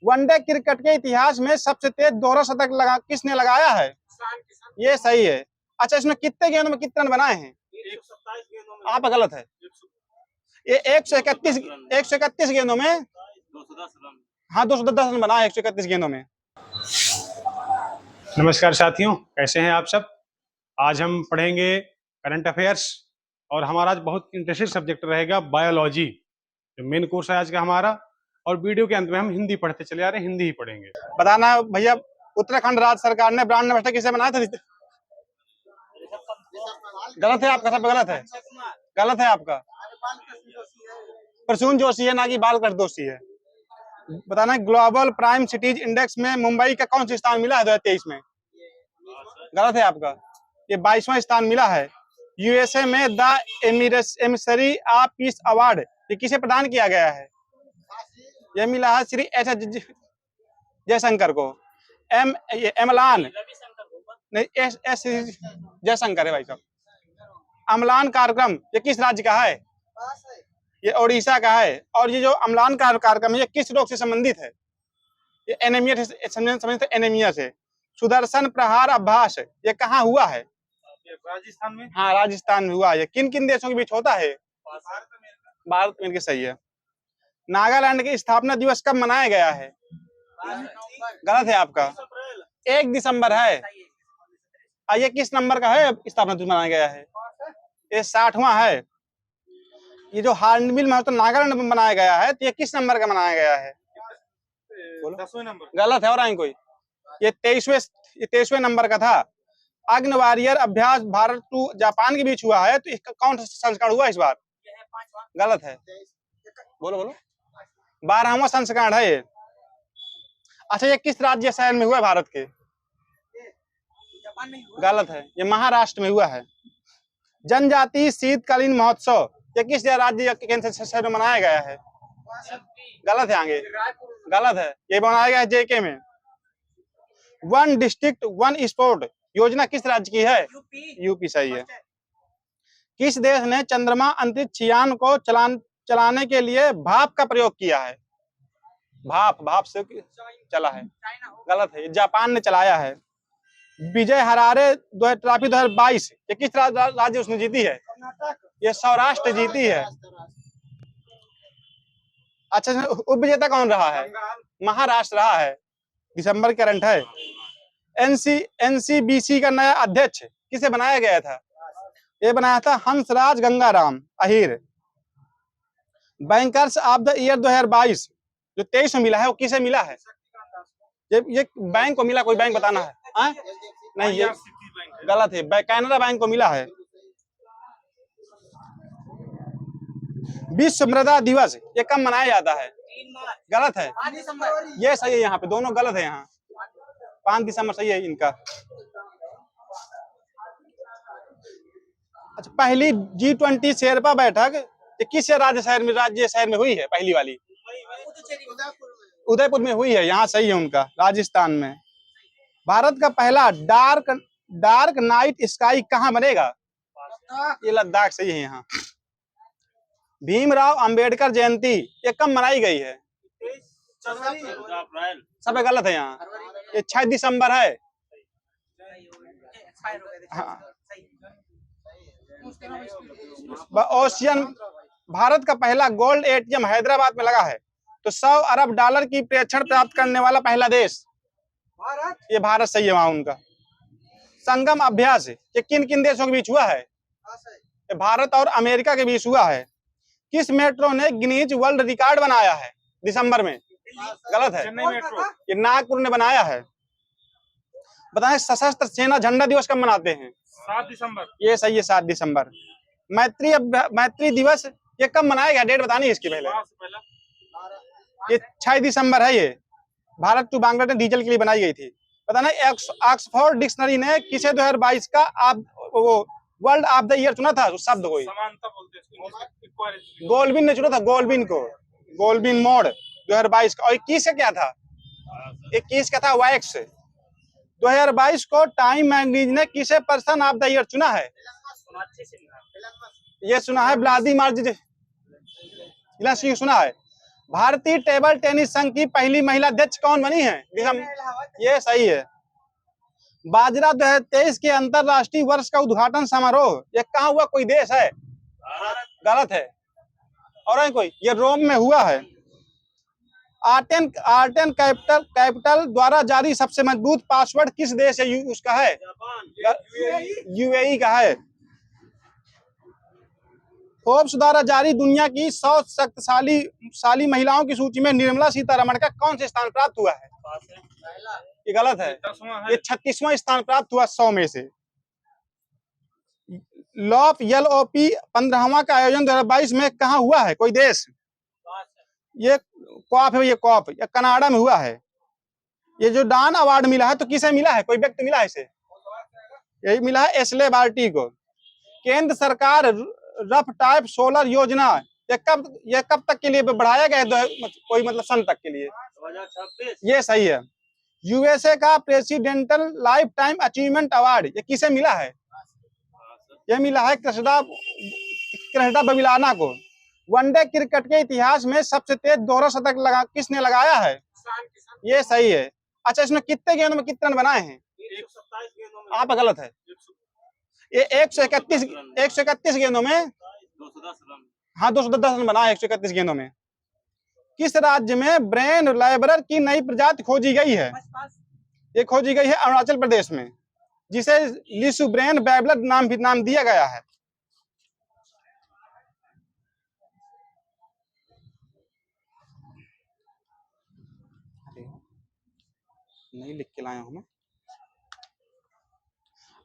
One day cricket के इतिहास में सबसे तेज दोहरा शतक किसने लगाया है? ये सही है। अच्छा, इसमें कितने गेंदों में कितने रन बनाए हैं? 127 गेंदों में। आप गलत है। ये 131 गेंदों में 210 रन। हाँ, 210 रन बनाए 131 गेंदों में। नमस्कार साथियों, कैसे हैं आप सब। आज हम पढ़ेंगे करंट अफेयर्स और हमारा आज बहुत इंटरेस्टिंग सब्जेक्ट रहेगा बायोलॉजी, जो मेन कोर्स है आज का हमारा। और वीडियो के अंत में हम हिंदी पढ़ते चले आ रहे हैं, हिंदी ही पढ़ेंगे। बताना भैया, उत्तराखंड राज्य सरकार ने ब्रांड एम्बेसडर किसे बनाया था? गलत है आपका, सब गलत है, गलत है आपका। प्रसून जोशी है, ना कि बालकृष्ण जोशी है। बताना, ग्लोबल प्राइम सिटीज इंडेक्स में मुंबई का कौन सा स्थान मिला है 2023 में? गलत है आपका, ये 22वां स्थान मिला है। यूएसए में the emissary of peace award ये किसे प्रदान किया गया है? यह मिला है श्री एच जयशंकर को। अमलान नहीं, एस जयशंकर है भाई साहब। अम्लान कार्यक्रम ये किस राज्य का है? ये ओडिशा का है। और ये जो अम्लान कार्यक्रम है ये किस रोग से संबंधित है? ये एनीमिया से संबंधित है, एनीमिया से। सुदर्शन प्रहार अभ्यास ये कहाँ हुआ है? राजस्थान में। हाँ, राजस्थान में हुआ है। किन किन देशों के बीच होता है? भारत में। के सही है। नागालैंड की स्थापना दिवस कब मनाया गया है? गलत है आपका, 1 दिसंबर है। ये किस नंबर का है स्थापना दिवस मनाया गया है? ये 60वां है। ये जो हार्नबिल महोत्सव नागालैंड में मनाया गया है, तो ये किस नंबर का मनाया गया है? 10वें नंबर। गलत है। और आई कोई? ये 23वें नंबर का था। अग्नि वॉरियर अभ्यास भारत टू जापान के बीच हुआ है, तो इसका कौन सा संस्करण हुआ इस बार? गलत है। बोलो बोलो। 12वां संस्करण है ये। अच्छा, ये किस राज्य शहर में हुआ है भारत के? गलत है, ये महाराष्ट्र में हुआ है। जनजातीय शीतकालीन महोत्सव ये किस राज्य केंद्र शहर में मनाया गया है? गलत है। आगे गलत है, ये बनाया गया है जेके में। 1 डिस्ट्रिक्ट 1 स्पोर्ट योजना किस राज्य की है? यूपी सही है। किस देश ने चंद्रमा अंतरिक्ष यान को चलाने के लिए भाप का प्रयोग किया है? भाप से चला है। गलत है, जापान ने चलाया है। विजय हरारे ट्रॉफी 2022 ये किस राज्य उसने जीती है? ये सौराष्ट्र जीती है। अच्छा, उप विजेता कौन रहा है? महाराष्ट्र रहा है। दिसंबर करंट है। एनसीबीसी का नया अध्यक्ष किसे बनाया गया था? ये बनाया था Hansraj Gangaram Ahir. Bankers of the year 2022 जो 23 में मिला है वो किसे मिला है? ये बैंक को मिला, कोई बैंक बताना है? नहीं, ये गलत है, कैनरा बैंक को मिला है। विश्व मृदा दिवस ये कब मनाया जाता है? गलत है, ये सही है। यहाँ पे दोनों गलत है। यहाँ 5 दिसंबर सही है इनका। अच्छा, पहली G20 शेरपा बैठक किस राज्य शहर में हुई है? पहली वाली उदयपुर में हुई है। यहाँ सही है उनका, राजस्थान में। भारत का पहला डार्क नाइट स्काई कहाँ बनेगा? ये लद्दाख सही है। यहाँ भीमराव अंबेडकर जयंती ये कब मनाई गई है? सब गलत है। यहाँ ये 6 दिसंबर है। हाँ। ओशियन भारत का पहला गोल्ड एटीएम हैदराबाद में लगा है, तो 100 अरब डॉलर की प्रेषण प्राप्त करने वाला पहला देश ये भारत सही है। वहां उनका संगम अभ्यास ये किन किन देशों के बीच हुआ है? ये भारत और अमेरिका के बीच हुआ है। किस मेट्रो ने गिनीज वर्ल्ड रिकॉर्ड बनाया है दिसंबर में? गलत है, ये नागपुर ने बनाया है। बताएं, सशस्त्र सेना झंडा दिवस कब मनाते हैं? 7 दिसंबर। ये सही है, 7 दिसंबर। मैत्री दिवस ये कब मनाया गया? डेट बतानी है इसकी पहले। ये 6 दिसंबर है। ये भारत टू बांग्लादेश डीजल के लिए बनाई गई थी। पता नहीं ऑक्सफोर्ड डिक्शनरी ने किसे 2022 का वर्ल्ड ऑफ द ईयर चुना था? उस शब्द को गोल्डविन ने चुना था, गोल्डविन को, गोल्डविन मोड 2022 का। और 21 का क्या था? 21 का था वैक्स। 2022 को टाइम मैगजीन ने किसे पर्सन ऑफ द ईयर चुना है? ये सुना है व्लादिमीर जेलेंस्की सुना है। भारतीय टेबल टेनिस संघ की पहली महिला अध्यक्ष कौन बनी है? ये सही है। बाजरा 2023 के अंतरराष्ट्रीय वर्ष का उद्घाटन समारोह ये कहाँ हुआ? कोई देश है? गलत है। और है कोई? ये रोम में हुआ है। आर्टेन कैपिटल द्वारा जारी सबसे मजबूत पासवर्ड किस देश है? उसका है यूएई का है। फोर्ब्स द्वारा जारी दुनिया की 100 शक्तिशाली महिलाओं की सूची में निर्मला सीतारमण का कौन से स्थान प्राप्त हुआ है? ये गलत है। ये 36वां स्थान प्राप्त हुआ 100 में से। LOP 15वां का आयोजन 2022 में कहाँ हुआ है? कोई देश? ये कॉप है। ये कॉप ये कनाडा में हुआ है। ये जो डान अवार्ड मिला है तो किसे मिला है? कोई व्यक्ति मिला है इसे? यही मिला है एशले बार्टी को। केंद्र सरकार रफ टाइप सोलर योजना ये कब तक के लिए बढ़ाया गया है? कोई मतलब सन तक के लिए। 2026। ये सही है। यूएसए का presidential life time achievement award ये किसे मिला है? ये मिला है कृष्णा बबिलाना को। वनडे क्रिकेट के इतिहास में सबसे तेज दोहरा शतक किसने लगाया है? ये सही है। अच्छा, इसमें कितने गेंदों में कितने रन बनाए हैं? 127 गेंदों में। आप गलत है। ये 131 गेंदों में 210 रन। हाँ 210 रन बनाए 131 गेंदों में। किस राज्य में ब्रेन लाइब्रेरी की नई प्रजाति खोजी गई है? ये खोजी गई है अरुणाचल प्रदेश में, जिसे लिसु ब्रेन बैबलर नाम दिया गया है। नहीं लिख के लाया हूं मैं।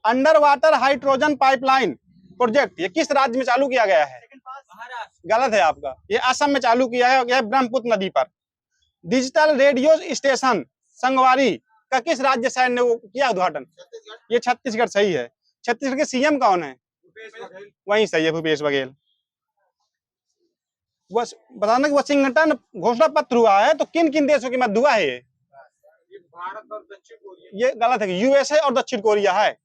Under water hydrogen pipeline project ये किस राज्य में चालू किया गया है? गलत है आपका। ये असम में चालू किया है। यह ब्रह्मपुत्र नदी पर। डिजिटल रेडियो स्टेशन संगवारी का किस राज्य शहर ने किया उद्घाटन? ये छत्तीसगढ़ सही है। छत्तीसगढ़ के सीएम कौन है? वही सही है, भूपेश बघेल। बताना कि वाशिंगटन घोषणा पत्र हुआ है तो किन किन देशों के मध्य हुआ है? ये भारत और दक्षिण कोरिया। ये गलत है। यूएसए और दक्षिण कोरिया है।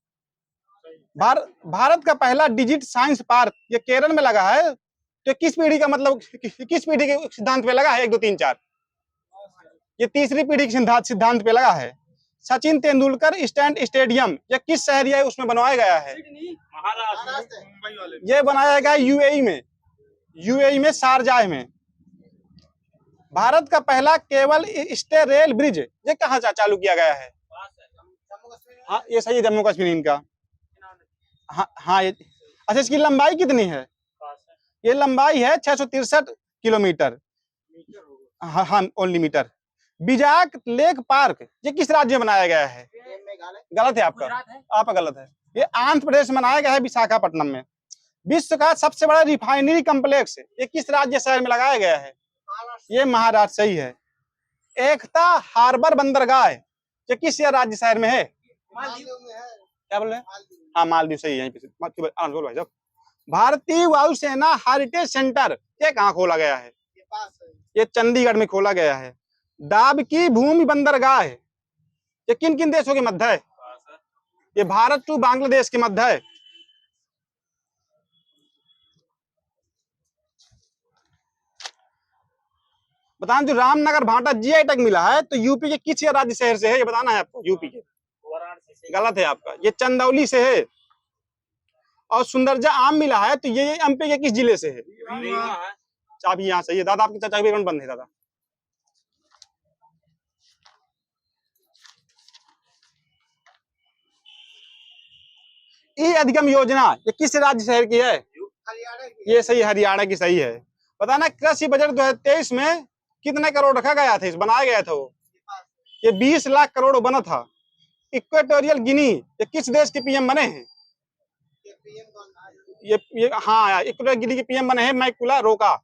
भारत का पहला डिजिट साइंस पार्क ये केरल में लगा है। तो किस पीढ़ी का मतलब किस पीढ़ी के सिद्धांत पे लगा है? 1 2 3 4 ये तीसरी पीढ़ी के सिद्धांत पे लगा है। सचिन तेंदुलकर स्टेडियम ये किस शहर है उसमें बनवाया गया है? महाराष्ट्र मुंबई वाले। ये बनाया गया यूएई में शारजाह में। भारत का पहला केबल स्टे रेल ब्रिज ये कहाँ चालू किया गया है? हाँ ये सही है, जम्मू कश्मीर इनका। हाँ ये अच्छा, इसकी लंबाई कितनी है? ये लंबाई है 663 किलोमीटर। हाँ ओनली मीटर। बिजाक लेक पार्क ये किस राज्य में बनाया गया है? गलत है आपका। आपका गलत है। ये आंध्र प्रदेश में बनाया गया है, विशाखापट्टनम में। विश्व का सबसे बड़ा रिफाइनरी कम्प्लेक्स ये किस राज्य शहर में लगाया गया है? ये महाराष्ट्र सही है। एकता हार्बर बंदरगाह ये किस राज्य शहर में है? क्या बोल रहे हैं? हाँ मालदीव सही है। यहीं पे बोल भाई साहब। भारतीय वायुसेना हेरिटेज सेंटर ये कहाँ खोला गया है? ये चंडीगढ़ में खोला गया है। डाब की भूमि बंदरगाह ये किन किन देशों के मध्य है? ये भारत टू बांग्लादेश के मध्य है। बताना, जो रामनगर भाटा जीआई टैग मिला है तो यूपी के किस राज्य शहर से है? ये बताना है आपको। यूपी के। गलत है आपका। ये चंदौली से है। और सुंदरजा आम मिला है तो ये एमपी के किस जिले से है? चाबी यहाँ सही है दादा। आपकी चाबी अकाउंट बंद है दादा। ई अधिगम योजना ये किस राज्य शहर की है? ये सही, हरियाणा की सही है। बताना, कृषि बजट 2023 में कितने करोड़ रखा गया था? बनाया गया था वो ये 20 लाख करोड़ बना था। इक्वेटोरियल गिनी ये किस देश के पीएम बने हैं? ये हाँ इक्वेटोरियल गिनी के पीएम बने हैं मैकुला रोका।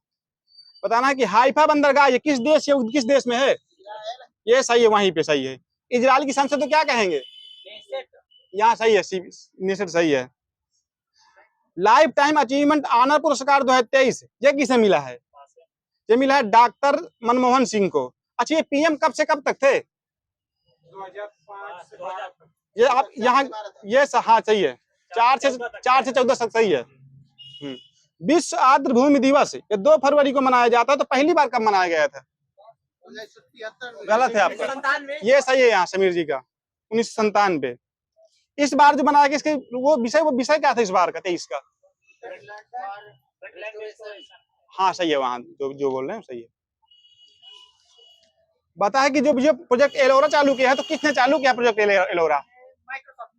बताना कि हाइफा बंदरगाह ये किस देश में है? ये सही है, वहीं पे सही है। इजराइल की संसद तो क्या कहेंगे? यहाँ सही है, नेसेट सही है। लाइफ टाइम अचीवमेंट ऑनर पुरस्कार 2023 ये किसे मिला है? ये मिला है डॉक्टर मनमोहन सिंह को। अच्छा, ये पीएम कब से कब तक थे? 2005 ये आप यहाँ ये हाँ सही है। 4 से 14 तक सही है। विश्व आर्द्र भूमि दिवस ये 2 फरवरी को मनाया जाता है, तो पहली बार कब मनाया गया था? 1973 गलत है आपका, ये सही है यहाँ समीर जी का, 1997। इस बार जो बनाया गया इसके वो विषय क्या था इस बार का 23 का? हाँ सही है, वहाँ जो बोल रहे हैं सही है। बता है कि जो प्रोजेक्ट एलोरा चालू किया है, तो किसने चालू किया प्रोजेक्ट एलोरा?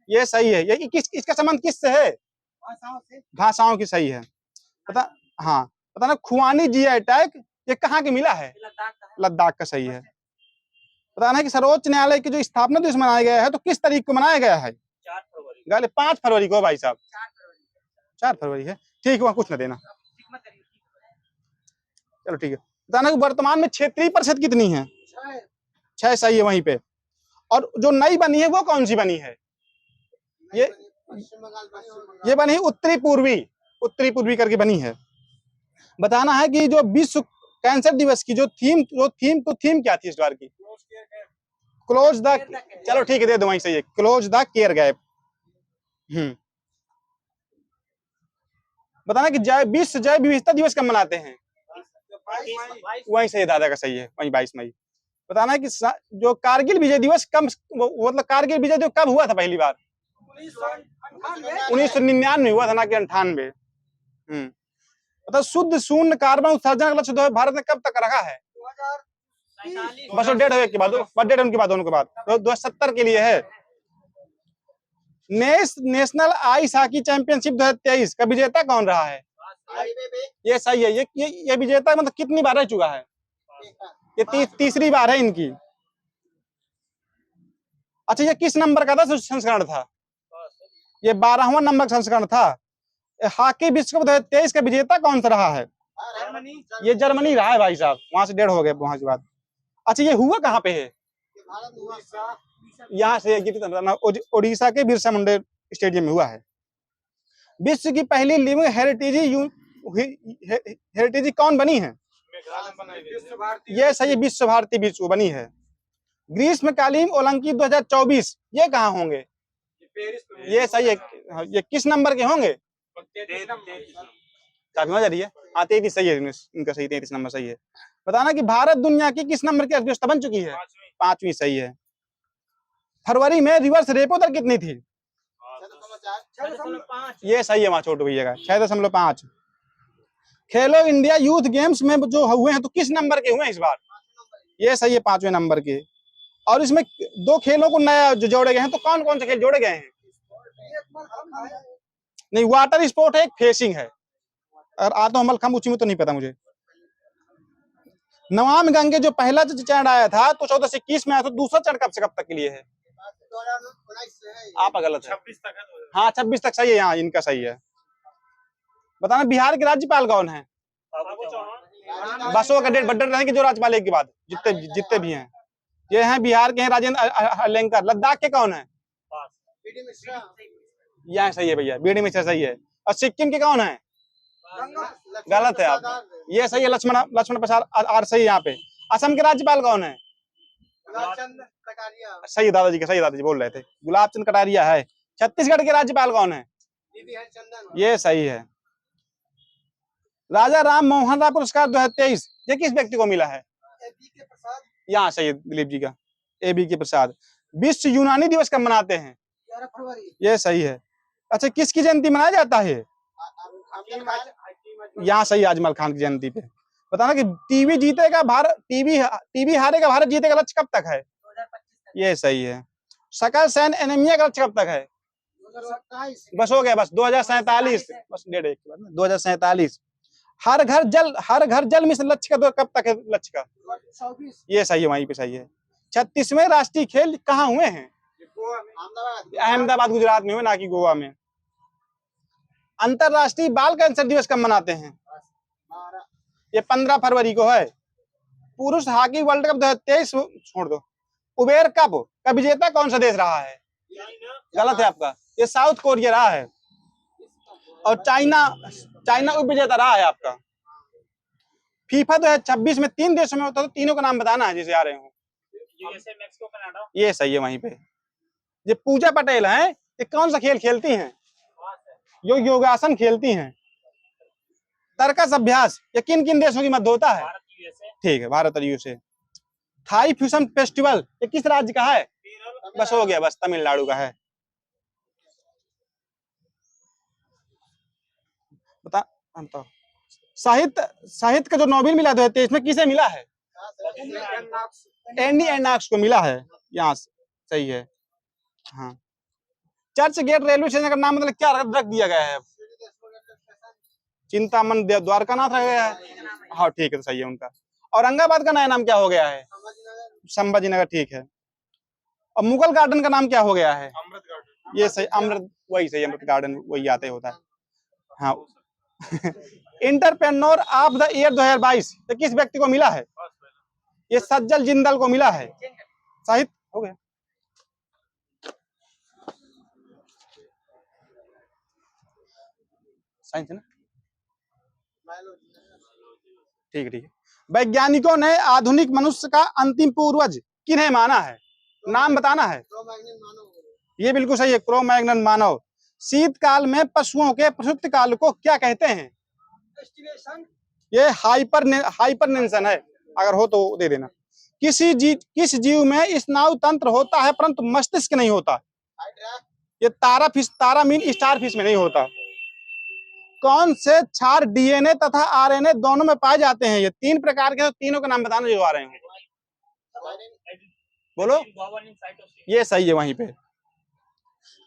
ये सही है। ये इसका संबंध किससे है? भाषाओं की, सही है। पता, हाँ पता ना, खुआनी जीआई टैग ये कहाँ के मिला है? लद्दाख का, सही है। पता ना कि सर्वोच्च न्यायालय की जो स्थापना दिवस मनाया गया है, तो किस तारीख को मनाया गया है? 4 फरवरी। गलत, 5 फरवरी को भाई साहब, 4 फरवरी है। ठीक, वहाँ कुछ ना देना, चलो ठीक है। बताना कि वर्तमान में क्षेत्रीय परिषद कितनी है? 6, सही है वहीं पे। और जो नई बनी है वो कौन सी बनी है? ये बनी उत्तरी पूर्वी करके बनी है। बताना है कि जो विश्व कैंसर दिवस की जो थीम क्या थी इस बार की? क्लोज द, चलो ठीक है दे दो, वहीं सही है, क्लोज द केयर गैप। बताना कि विश्व जैव विविधता दिवस कब मनाते हैं? वहीं सही, दादा का सही है, वहीं 22 मई। बताना है कि जो कारगिल विजय दिवस कब, मतलब कारगिल विजय दिवस कब हुआ था पहली बार? 1999 हुआ था, ना कि 98। मतलब शुद्ध शून्य कार्बन उत्सर्जन का लक्ष्य भारत ने कब तक रखा है? बस डेट है के बाद, डेट उनके बाद, दोनों के बाद 2070 के लिए है। नेशनल आइस हॉकी चैंपियनशिप 2023 का विजेता कौन रहा है? ये सही है। ये विजेता मतलब कितनी बार रह चुका है? ये तीसरी बार है इनकी। अच्छा, ये किस नंबर का था संस्करण था? ये 12वां नंबर संस्करण था। हॉकी विश्व कप 2023 का विजेता कौन सा रहा है? ये जर्मनी रहा है भाई साहब, वहां से 1.5 हो गए वहां के बाद। अच्छा, ये हुआ कहाँ पे है? यहाँ से ओडिशा के बिरसा मुंडा स्टेडियम में हुआ है। विश्व की पहली लिविंग हेरिटेज कौन बनी है? ये सही, विश्व भारती विश्व बनी है। ग्रीष्मकालीन ओलंपिक 2024 ये कहाँ होंगे? ये सही है। ये किस नंबर के होंगे? काफी मजा रही है। हाँ 33 सही है, इनका सही 33 नंबर सही है। बताना कि भारत दुनिया की किस नंबर की अर्थव्यवस्था बन चुकी है? 5वीं, सही है। फरवरी में रिवर्स रेपो दर कितनी थी? 6.5। ये सही है, वहां छोटू भैया का 6.5। खेलो इंडिया यूथ गेम्स में जो हुए हैं, तो किस नंबर के हुए हैं इस बार? ये सही है, 5वें नंबर के। और इसमें 2 खेलों को नया जो जोड़े गए हैं, तो कौन कौन से खेल जोड़े गए हैं? नहीं, वाटर स्पोर्ट है, एक फेसिंग है, और आतो अमल खम ऊंची में तो नहीं पता मुझे। नमामि गंगे जो पहला जो चरण आया था, तो 14 से 21 में आया था। दूसरा चरण कब से कब तक के लिए है? आप गलत है। 26 तक है। हाँ 26 तक सही है, यहाँ इनका सही है। बताना बिहार के राज्यपाल कौन है? बसों का डेट बदल रहेंगे जो राज्यपाल एक के बाद जितने भी हैं। ये हैं बिहार के हैं राजेंद्र अलेंकर। लद्दाख के कौन है? यहाँ सही है भैया, बीडी मिश्रा सही है। और सिक्किम के कौन है? गलत है आप, ये सही है, लक्ष्मण प्रसाद आर सही है यहाँ पे। असम के राज्यपाल कौन है? सही, दादाजी का सही, दादाजी बोल रहे थे, गुलाब चंद कटारिया है। छत्तीसगढ़ के राज्यपाल कौन है? ये सही है। राजा राम मोहन राय पुरस्कार 2023 ये किस व्यक्ति को मिला है? यहाँ सही है, दिलीप जी का, AB के प्रसाद। विश्व यूनानी दिवस कब मनाते हैं? 11 फरवरी। ये सही है। अच्छा, किसकी जयंती मनाया जाता है? यहाँ सही, अजमल खान की जयंती पे। बताना कि टीवी जीतेगा भारत, टीवी हारेगा भारत जीतेगा लक्ष्य कब तक है? 2025 ये सही है। सकल सैन्य एनीमिया का लक्ष्य कब तक है? 2027। बस हो गया, बस 2047, बस 2047। हर घर जल मिशन लक्ष्य का कब तक है लक्ष्य का? 24। ये सही है, वहीं पे सही है। 36वें राष्ट्रीय खेल कहाँ हुए हैं? अहमदाबाद गुजरात में हुए, ना कि गोवा में। अंतरराष्ट्रीय बाल कैंसर दिवस कब मनाते हैं? ये 15 फरवरी को है। पुरुष हॉकी वर्ल्ड कप 2023 छोड़ दो, उबेर कप का विजेता कौन सा देश रहा है? गलत है आपका, ये साउथ कोरिया रहा है। और चाइना उप विजेता रहा है आपका। फीफा 2026 में 3 देशों में होता है, तो तीनों का नाम बताना है जिसे आ रहे हो। USA, Mexico, Canada. ये सही है वहीं पे। ये पूजा पटेल हैं, ये कौन सा खेल खेलती हैं? योगासन खेलती हैं। तर्कस अभ्यास ये किन किन देशों की मध्य होता है? भारत यूएसए। ठीक है, भारत और यूएसए। थाई फ्यूजन फेस्टिवल ये किस राज्य का है? बस हो गया, बस तमिलनाडु का है। बता हम तो साहित्य साहित्य का जो नोबेल मिला 2023 में किसे मिला है? एनी एंडॉक्स को मिला है। यहाँ से सही है। हाँ, चर्च गेट रेलवे स्टेशन का नाम मतलब क्या रख दिया गया है? चिंतामन द्वारकानाथ रह गया है। हाँ ठीक है, तो सही है उनका। औरंगाबाद का नया नाम क्या हो गया है? संभाजी नगर। ठीक है। और मुगल गार्डन का नाम क्या हो गया है? अमृत गार्डन। ये सही, अमृत वही सही, अमृत गार्डन वही आते होता है। हाँ। इंटरप्रेन्योर ऑफ द ईयर 2022 ये किस व्यक्ति को मिला है? ये सज्जल जिंदल को मिला है। साहित्य हो गया। साइंस है ना? ठीक है ठीक है। वैज्ञानिकों ने आधुनिक मनुष्य का अंतिम पूर्वज किन्हें माना है? नाम बताना है। ये बिल्कुल सही है, क्रो मैग्नन मानव। शीतकाल में पशुओं के प्रसूति काल को क्या कहते हैं? ये हाइपरनेंशन है, अगर हो तो दे देना। किस जीव में स्नायु तंत्र होता है परंतु मस्तिष्क नहीं होता? ये तारा मीन स्टार फिश में नहीं होता। कौन से क्षार डीएनए तथा आरएनए दोनों में पाए जाते हैं? ये 3 प्रकार के, तो तीनों के नाम बताना जो आ रहे हैं। बोलो। ये सही है वहीं पे।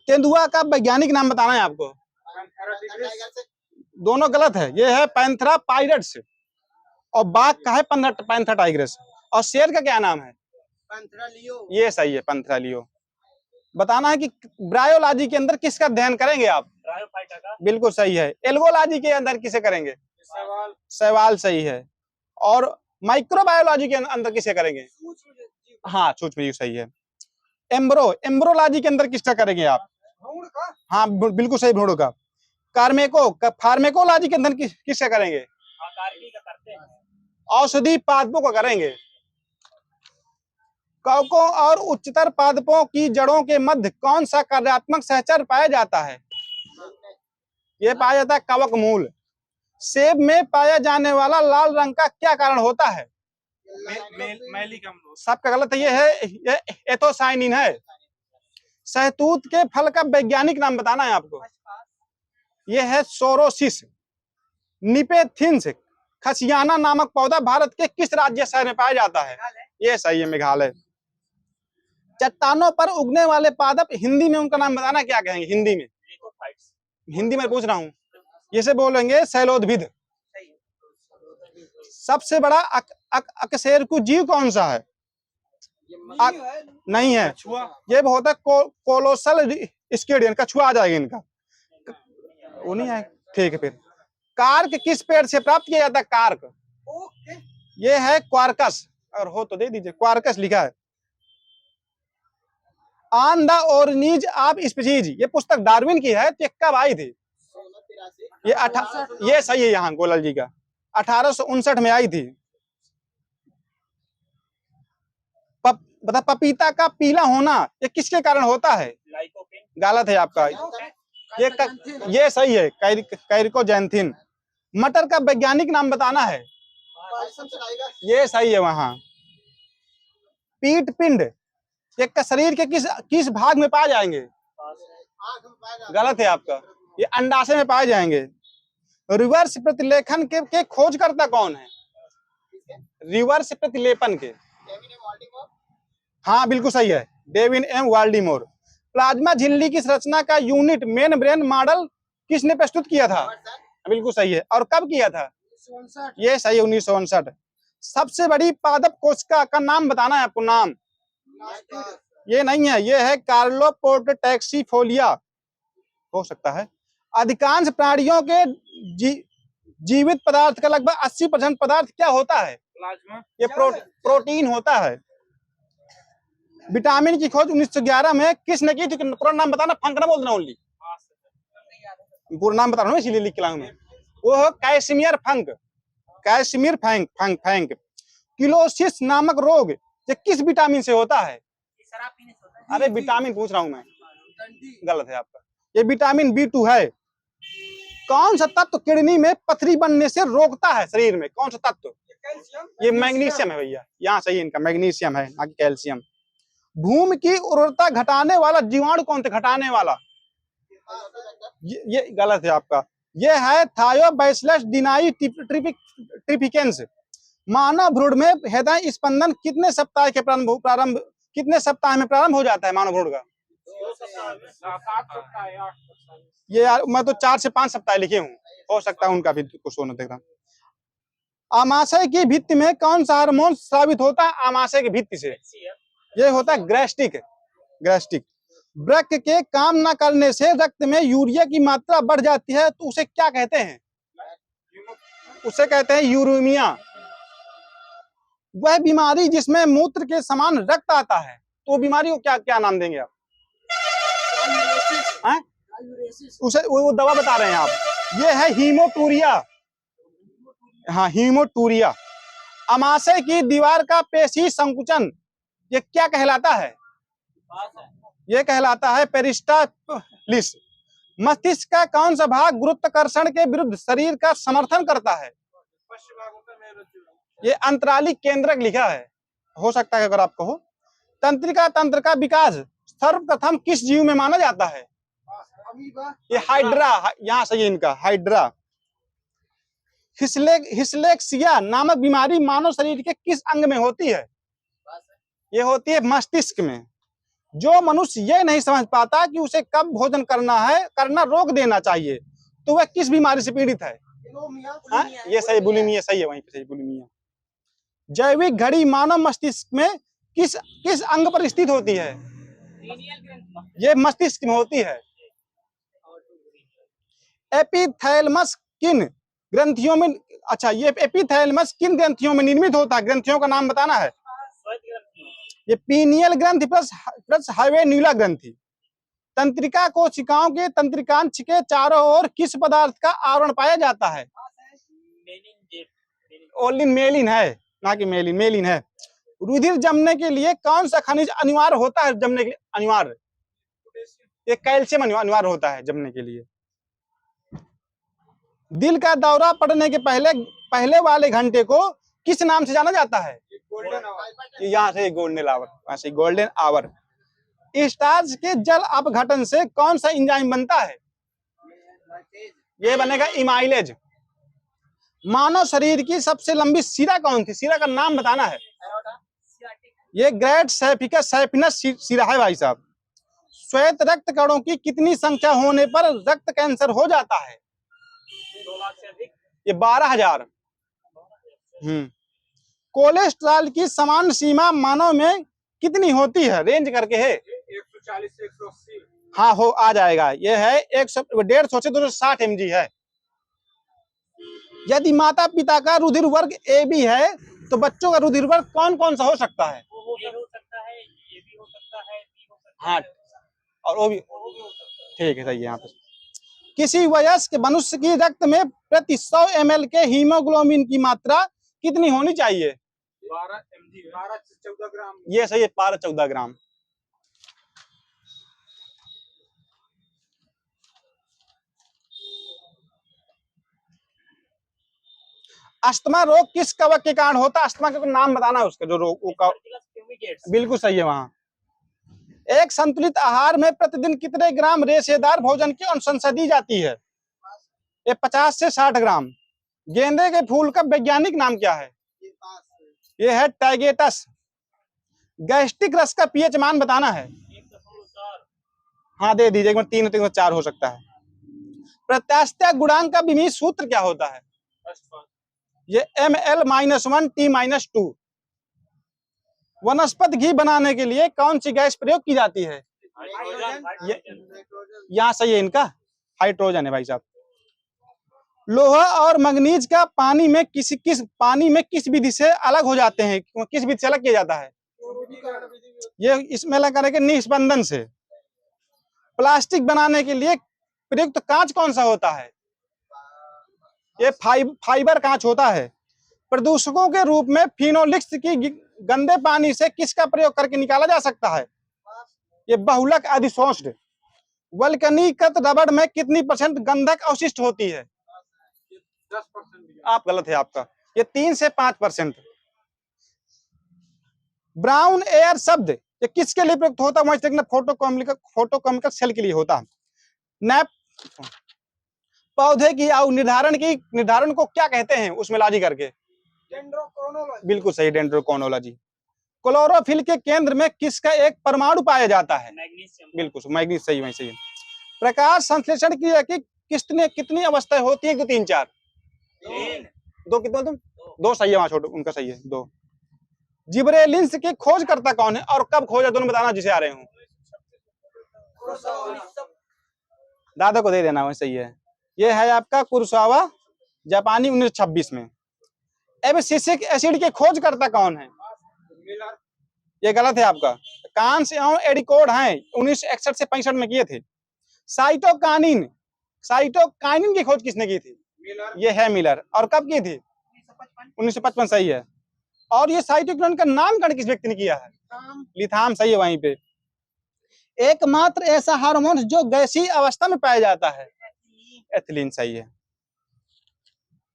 तेंदुआ का वैज्ञानिक नाम बताना है आपको। दोनों गलत है। ये है पैंथेरा पायरेट्स और बाघ का है पैंथेरा टाइग्रेस। और शेर का क्या नाम है? ये सही है, पैंथेरा लियो। बताना है कि ब्रायोलॉजी के अंदर किसका अध्ययन करेंगे आप? बिल्कुल सही है। एल्गोलॉजी के अंदर किसे करेंगे? सवाल सही है। और माइक्रोबायोलॉजी के अंदर किसे करेंगे? हाँ, सूक्ष्म जीव सही है। एम्ब्रोलॉजी के अंदर किसका करेंगे आप? हाँ बिल्कुल सही, भ्रूण का। फार्मेकोलॉजी के अंदर किसका करेंगे? औषधि पादपों को करेंगे। कवकों और उच्चतर पादपों की जड़ों के मध्य कौन सा कार्यात्मक सहचर पाया जाता है? ये पाया जाता है कवक मूल। सेब में पाया जाने वाला लाल रंग का क्या कारण होता है? मैलिक अम्ल। सबका गलत है। ये एथोसाइनिन है। सहतूत के फल का वैज्ञानिक नाम बताना है आपको। ये है सोरोसिस निपेथिंस। खसियाना नामक पौधा भारत के किस राज्य शहर में पाया जाता है? ये सही है, मेघालय। चट्टानों पर उगने वाले पादप हिंदी में उनका नाम बताना, क्या कहेंगे हिंदी में? हिंदी में पूछ रहा हूँ। इसे बोलेंगे शैलोद्भिद। सबसे बड़ा अकशेरुकी जीव कौन सा है? नहीं है, ये बहुत है कोलोसल स्केडियन। कछुआ आ जाएगा इनका, वो नहीं है। ठीक है। फिर कार्क किस पेड़ से प्राप्त किया जाता है? कार्क ये है क्वार्कस। अगर हो तो दे दीजिए, क्वार्कस लिखा है। On the origin of species ये पुस्तक डार्विन की है। तो कब आई थी? ये सही है यहाँ गोयल जी का, 1859 में आई थी। बता, पपीता का पीला होना ये किसके कारण होता है? गलत है आपका। ये सही है, कैरिकोजैंथिन। मटर का वैज्ञानिक नाम बताना है। ये सही है वहां। पीठ पिंड ये शरीर के किस भाग में पाए जाएंगे? गलत है आपका। ये अंडाशय में पाए जाएंगे। रिवर्स प्रतिलेखन के खोजकर्ता कौन है? रिवर्स प्रतिलेपन के। हाँ बिल्कुल सही है, डेविन एम वाल्डीमोर। प्लाज्मा झिल्ली की संरचना का यूनिट मेन ब्रेन मॉडल किसने प्रस्तुत किया था? बिल्कुल सही है। और कब किया था? ये सही है, 1959। सबसे बड़ी पादप कोशिका का नाम बताना है आपको। नाम ये नहीं है, ये है कार्लोपोर्टैक्सीफोलिया हो सकता है। अधिकांश प्राणियों के जीवित पदार्थ का लगभग 80% पदार्थ क्या होता है? प्लाज्मा। ये प्रोटीन होता है। विटामिन की खोज 1911 में किसने की थी? पूरा नाम बताना, फंक ना बोलना ओनली। पूरा नाम बता रहा हूँ इसीलिए लिख के लाऊं मैं। वो है कैसिमियर फंक। कैसिमियर फंक। किलोसिस नामक रोग ये किस विटामिन से होता है? अरे विटामिन पूछ रहा हूं मैं। गलत है आपका। ये विटामिन B2 है। कौन सा तत्व किडनी में पथरी बनने से रोकता है शरीर में? कौन सा तत्व? ये मैग्नीशियम है भैया, यहाँ सही इनका मैग्नीशियम है, ना कि कैल्शियम। भूमि की उर्वरता घटाने वाला जीवाणु कौन सा? घटाने वाला ये गलत है आपका। ये है थायोबैसिलस डिनाई ट्रिफिकेंस। मानव भ्रूण में हृदय स्पंदन कितने सप्ताह के कितने सप्ताह में प्रारंभ हो जाता है मानव भ्रूण का? 7 सप्ताह 8 सप्ताह। ये यार मैं तो 4 से 5 सप्ताह लिखे हूँ, हो सकता है उनका भी कुछ होना देख रहा हूँ। आमाशय की भित्ति में कौन सा हार्मोन स्रावित होता है? आमाशय की भित्ति से ये होता है ग्रेस्टिक। वृक्क के काम न करने से रक्त में यूरिया की मात्रा बढ़ जाती है, तो उसे क्या कहते हैं? उसे कहते हैं यूरेमिया। वह बीमारी जिसमें मूत्र के समान रक्त आता है, तो बीमारी को क्या क्या नाम देंगे आप? उसे वो दवा बता रहे हैं आप। ये है हीमोटूरिया। हाँ, हीमोटूरिया। अमाशय की दीवार का पेशी संकुचन ये क्या कहलाता है? ये कहलाता है पेरिस्टालिस। मस्तिष्क का कौन सा भाग गुरुत्वाकर्षण के विरुद्ध शरीर का समर्थन करता है? ये अंतरालिक केंद्रक लिखा है, हो सकता है अगर आपको हो। तंत्रिका तंत्र का विकास सर्वप्रथम किस जीव में माना जाता है? ये हाइड्रा, यहाँ से ये इनका हाइड्रा। हिस्लेक्सिया नामक बीमारी मानव शरीर के किस अंग में होती है? ये होती है मस्तिष्क में। जो मनुष्य ये नहीं समझ पाता कि उसे कब भोजन करना रोक देना चाहिए, तो वह किस बीमारी से पीड़ित है? ये सही, बुलिमिया सही है, वहीं पे सही, बुलिमिया। जैविक घड़ी मानव मस्तिष्क में किस अंग पर स्थित होती है? ये मस्तिष्क में होती है। एपिथैलेमस किन ग्रंथियों में, अच्छा ये एपिथैलेमस किन ग्रंथियों में निर्मित होता है? ग्रंथियों का नाम बताना है। ये पीनियल ग्रंथि प्लस हाइवेन्यूला ग्रंथि। तंत्रिका कोशिकाओं के तंत्रिकांश के चारों ओर किस पदार्थ का आवरण पाया जाता है? ओलिन मेलिन है, ना कि मेलिन है। रुधिर जमने के लिए कौन सा खनिज अनिवार्य होता है? जमने के लिए अनिवार्य, ये कैल्शियम अनिवार्य होता है जमने के लिए। दिल का दौरा पड़ने के पहले वाले घंटे को किस नाम से जाना जाता है? यहाँ से गोल्डन आवर, यहाँ से गोल्डन आवर। स्टार्च के जल अपघटन से कौन सा एंजाइम बनता है? ये बनेगा इमाइलेज। मानव शरीर की सबसे लंबी शिरा कौन थी? शिरा का नाम बताना है। ये ग्रेट सैफिनस शिरा है भाई साहब। श्वेत रक्त कणों की कितनी संख्या होने पर रक्त कैंसर हो जाता है? 2 लाख से अधिक। ये 12,000। कोलेस्ट्रॉल की सामान्य सीमा मानव में कितनी होती है? रेंज करके है 140 से 180। हाँ, हो आ जाएगा। ये है 150 से 260 mg है। यदि माता पिता का रुधिर वर्ग AB है, तो बच्चों का रुधिर वर्ग कौन कौन सा हो सकता है? वो भी हो सकता है, ये भी हो सकता है, बी हो सकता हाँ, है, और वो भी वो भी हो सकता है। ठीक है, सही है। यहाँ पे किसी वयस्क मनुष्य की रक्त में प्रति 100 ml के हीमोग्लोबिन की मात्रा कितनी होनी चाहिए? 12 mg, 12 से 14 ग्राम। ये सही है, 12-14 ग्राम। अस्थमा रोग किस कवक के कारण होता है? अस्थमा का नाम बताना है उसका, जो रोग का। बिल्कुल सही है। वहां एक संतुलित आहार में प्रतिदिन कितने ग्राम रेशेदार भोजन की अनुशंसा दी जाती है? ये 50 से 60 ग्राम। गेंदे के फूल का वैज्ञानिक नाम क्या है? ये है टाइगेटस। गैस्ट्रिक रस का पीएच मान बताना है। 1.4। हाँ, दे दीजिए, 3-4 हो सकता है। प्रत्यास्थता गुणांक का विमीय सूत्र क्या होता है? ये ml-1 T-2। वनस्पति घी बनाने के लिए कौन सी गैस प्रयोग की जाती है? यहाँ सही है इनका, हाइड्रोजन है भाई साहब। लोहा और मैंगनीज का पानी में किस विधि से अलग हो जाते हैं? किस विधि से अलग किया जाता है? ये इसमें अलग करेंगे निस्पंदन से। प्लास्टिक बनाने के लिए प्रयुक्त कांच कौन सा होता है? ये फाइबर कांच होता है। प्रदूषकों के रूप में फिनोलिक्स की गंदे पानी से किसका प्रयोग करके निकाला जा सकता है? ये बहुलक अधिशोषण। वल्कनीकृत रबड़ में कितनी % गंधक अवशिष्ट होती है? 10%। आप गलत है आपका, ये 3 से 5%। ब्राउन एयर शब्द ये किसके लिए प्रयुक्त होता है? वहीं देखना, फोटोकेमिकल सेल के लिए होता है। नैप पौधे की आयु निर्धारण को क्या कहते हैं? उसमें लॉजी करके। डेंड्रोक्रोनोलॉजी। बिल्कुल सही, डेंड्रोक्रोनोलॉजी। क्लोरोफिल के केंद्र में किसका एक परमाणु पाया जाता है? मैग्नीशियम। बिल्कुल मैग्नीज, सही वहीं सही है। प्रकाश संश्लेषण क्रिया की कितनी अवस्थाएं होती है? 1 2 3 4 दो कितना तुम? दो सही है, वहां छोटो उनका सही है, 2। जिब्रेलिन्स की खोजकर्ता कौन है और कब खोजा? दोनों बताना जिसे आ रहे हूँ। दादा को दे देना, वही सही है। ये है आपका कुरोसावा, जापानी, 1926 में। एब्सिसिक एसिड के खोजकर्ता कौन है? ये गलत है आपका। कांस एवं एडिकोड हैं, 1961 से 65 में किए थे। साइटोकाइनिन की खोज किसने की थी? ये है मिलर। और कब की थी? 1955, सही है। और ये साइटोकाइनिन का नामकरण किस व्यक्ति ने किया है? लिथाम, सही है वहीं पे। एकमात्र ऐसा हार्मोन जो गैसीय अवस्था में पाया जाता है? एथिलीन, सही है।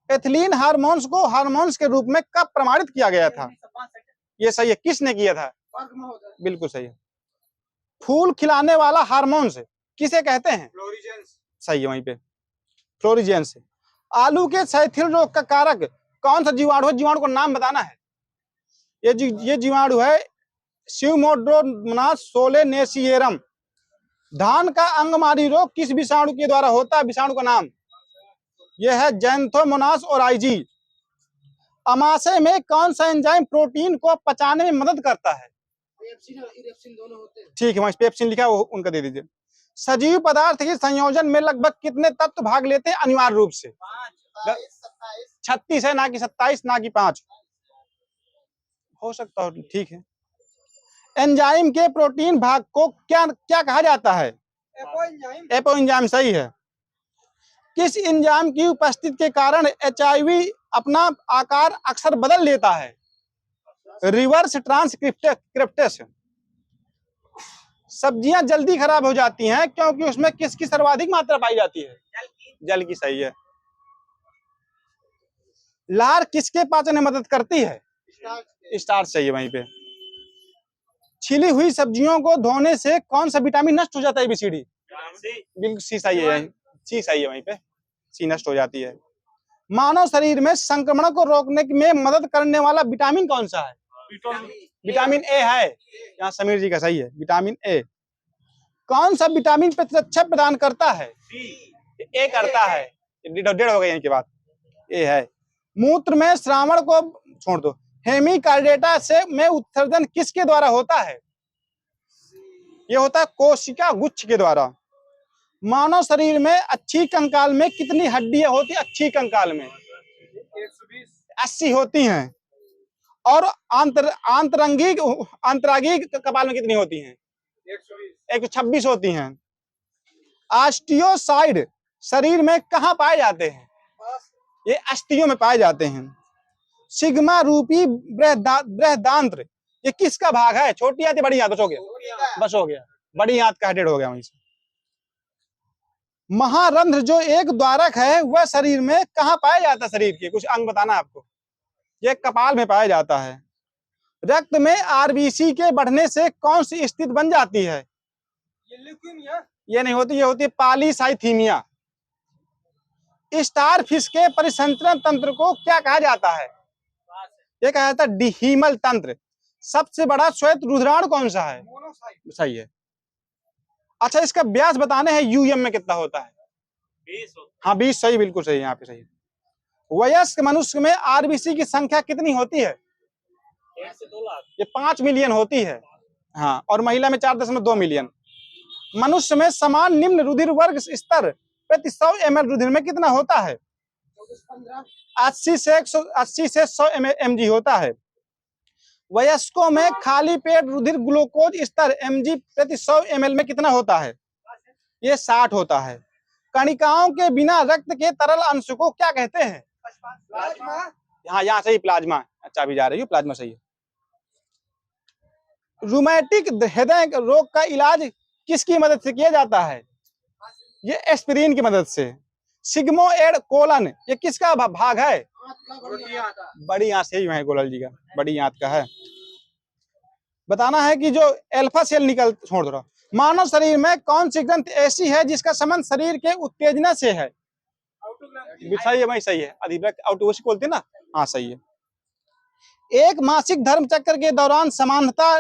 एथिलीन हार्मोन्स के रूप में कब प्रमाणित किया गया था? ये सही है। किसने किया था? बिल्कुल सही है। फूल खिलाने वाला हार्मोन्स किसे कहते हैं? सही है वहीं पे, फ्लोरिजेंस। आलू के सैथिल रोग का कारक कौन सा जीवाणु है? जीवाणु को नाम बताना है। ये जीवाणु है स्यूडोमोनास सोलेनेसियरम। धान का अंगमारी रोग किस विषाणु के द्वारा होता है? विषाणु का नाम यह है जैंथोमोनास ओराइजी। अमाशय में कौन सा एंजाइम प्रोटीन को पचाने में मदद करता है? दोनों होते हैं। ठीक है, वहां पेप्सिन लिखा है, वो उनका दे दीजिए। सजीव पदार्थ के संयोजन में लगभग कितने तत्व भाग लेते हैं अनिवार्य रूप से? 36 है, ना कि 27, ना कि 5 हो सकता हो। ठीक है। एंजाइम के प्रोटीन भाग को क्या कहा जाता है? एपोएंजाइम, सही है। किस एंजाइम की उपस्थिति के कारण HIV अपना आकार अक्सर बदल लेता है? रिवर्स ट्रांसक्रिप्टेशन। सब्जियां जल्दी खराब हो जाती हैं क्योंकि उसमें किसकी सर्वाधिक मात्रा पाई जाती है? जल की, सही है। लार किसके पाचन में मदद करती है? स्टार्च, चाहिए वहीं पे। छिली हुई सब्जियों को धोने से कौन सा विटामिन नष्ट हो जाता है? ABCD, बिल्कुल सी सही है, सी सही है वहीं पे, सी नष्ट हो जाती है। मानव शरीर में संक्रमण को रोकने में मदद करने वाला विटामिन कौन सा है? विटामिन A है, यहाँ समीर जी का सही है, विटामिन A। कौन सा विटामिन प्रतिरक्षा प्रदान करता है? A करता है। 1.5 हो गए यहीं के बाद, A है। मूत्र में श्रावण को छोड़ दो। हेमिकार्डेटा में उत्सर्जन किसके द्वारा होता है? ये होता है कोशिका गुच्छ के द्वारा। मानव शरीर में अच्छी कंकाल में कितनी हड्डियां होती है? अच्छी कंकाल में 80 होती हैं। और आंतरांगिक कपाल में कितनी होती हैं? 126 होती हैं। ऑस्टियोसाइड शरीर में कहाँ पाए जाते हैं? ये अस्थियों में पाए जाते हैं। सिग्मा रूपी बृहदांत्र ये किसका भाग है? छोटी आंत या बड़ी आंत? बस हो गया, बड़ी आंत का हेडेड हो गया वहीं से। महारंध्र जो एक द्वारक है वह शरीर में कहाँ पाया जाता है? शरीर के कुछ अंग बताना आपको। ये कपाल में पाया जाता है। रक्त में RBC के बढ़ने से कौन सी स्थिति बन जाती है? ये नहीं होती, ये होती है पॉलीसाइथीमिया। स्टार फिश के परिसंचरण तंत्र को क्या कहा जाता है? ये कहा जाता है डिहीमल तंत्र। सबसे बड़ा श्वेत रुधिराणु कौन सा है? सही है। अच्छा, इसका व्यास बताने हैं UM में कितना होता है? 20। हाँ 20, सही, बिल्कुल सही, यहाँ पे सही है। वयस्क मनुष्य में RBC की संख्या कितनी होती है? 1 से 2 लाख। ये 5 मिलियन होती है। हाँ, और महिला में 4.2 मिलियन। मनुष्य में समान निम्न रुधिर वर्ग स्तर प्रति 100 ml रुधिर में कितना होता है? 80 से 100 mg होता है। वयस्कों में खाली पेट रुधिर ग्लूकोज स्तर mg प्रति 100 ml में कितना होता है? ये 60 होता है। कणिकाओं के बिना रक्त के तरल अंश को क्या कहते हैं? हाँ, यहाँ सही, प्लाज्मा। अच्छा, भी जा रही हो, प्लाज्मा सही है। रूमेटिक हृदय रोग का इलाज किसकी मदद से किया जाता है? ये एस्पिरिन की मदद से। सिग्मोइड कोलन ये किसका भाग है? आंत का बढ़िया आता है। बड़ी आंत से ही है गोलल जी का, बड़ी आंत का है। बताना है कि जो अल्फा सेल निकल छोड़ दो। मानव शरीर में कौन सी ग्रंथि ऐसी है जिसका संबंध शरीर के उत्तेजना से है? सही है भाई, सही है। अधिवृक्क आउटोसी बोलते हैं ना, हाँ सही है। एक मासिक धर्म चक्र के दौरान समानता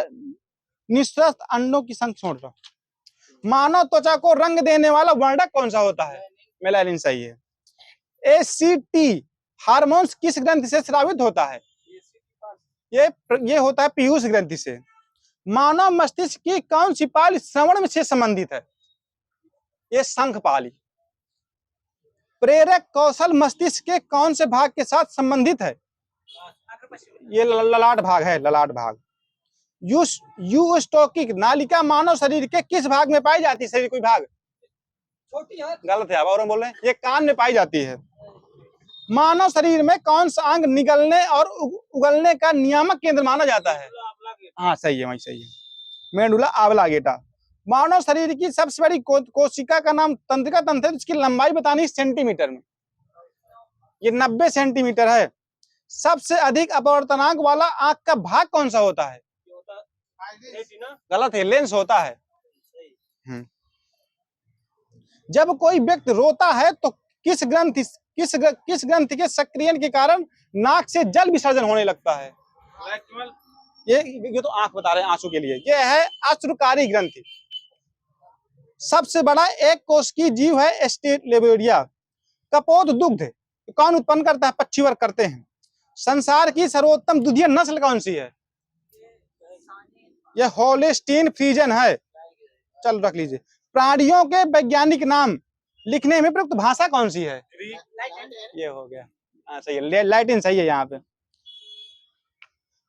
निःस्वस्थ अंडों की संख्या छोड़ दो। मानव त्वचा को रंग देने वाला वर्णक कौन सा होता है? मेलानिन, सही है। एसीटी हार्मोन्स किस ग्रंथि से स्रावित होता है? ये होता है पीयूष ग्रंथि से। मानव मस्तिष्क की कौन सी पाली श्रवण से संबंधित है? ये शंख पाली। प्रेरक कौशल मस्तिष्क के कौन से भाग के साथ संबंधित है? ये ललाट भाग है, ललाट भाग। यूस्टोकिक नालिका मानव शरीर के किस भाग में पाई जाती है? शरीर कोई भाग? छोटी है। गलत है, अब और हम बोल रहे हैं, ये कान में पाई जाती है। मानव शरीर में कौन सा अंग निगलने और उगलने का नियामक केंद्र माना जाता है? हाँ सही है भाई, सही है। Medulla oblongata. मानव शरीर की सबसे बड़ी कोशिका का नाम तंत्रिका तंत्र है, इसकी लंबाई बतानी सेंटीमीटर में। ये 90 सेंटीमीटर है। सबसे अधिक अपवर्तनांक वाला आंख का भाग कौन सा होता है? गलत है, लेंस होता है। जब कोई व्यक्ति रोता है तो किस ग्रंथि के सक्रियण के कारण नाक से जल विसर्जन होने लगता है? ये तो आंख बता रहे हैं आंसू के लिए। ये है अश्रुकारी ग्रंथि। सबसे बड़ा एक कोश की जीव है एस्टेलेबोरिया। कपोत दुग्ध कौन उत्पन्न करता है? पक्षी वर्ग करते हैं। संसार की सर्वोत्तम दुधिया नस्ल कौन सी है? यह होल्स्टीन फ्रीजन है। चल रख लीजिए। प्राणियों के वैज्ञानिक नाम लिखने में प्रयुक्त भाषा कौन सी है? ये हो गया, हाँ सही है, लैटिन सही है। यहाँ पे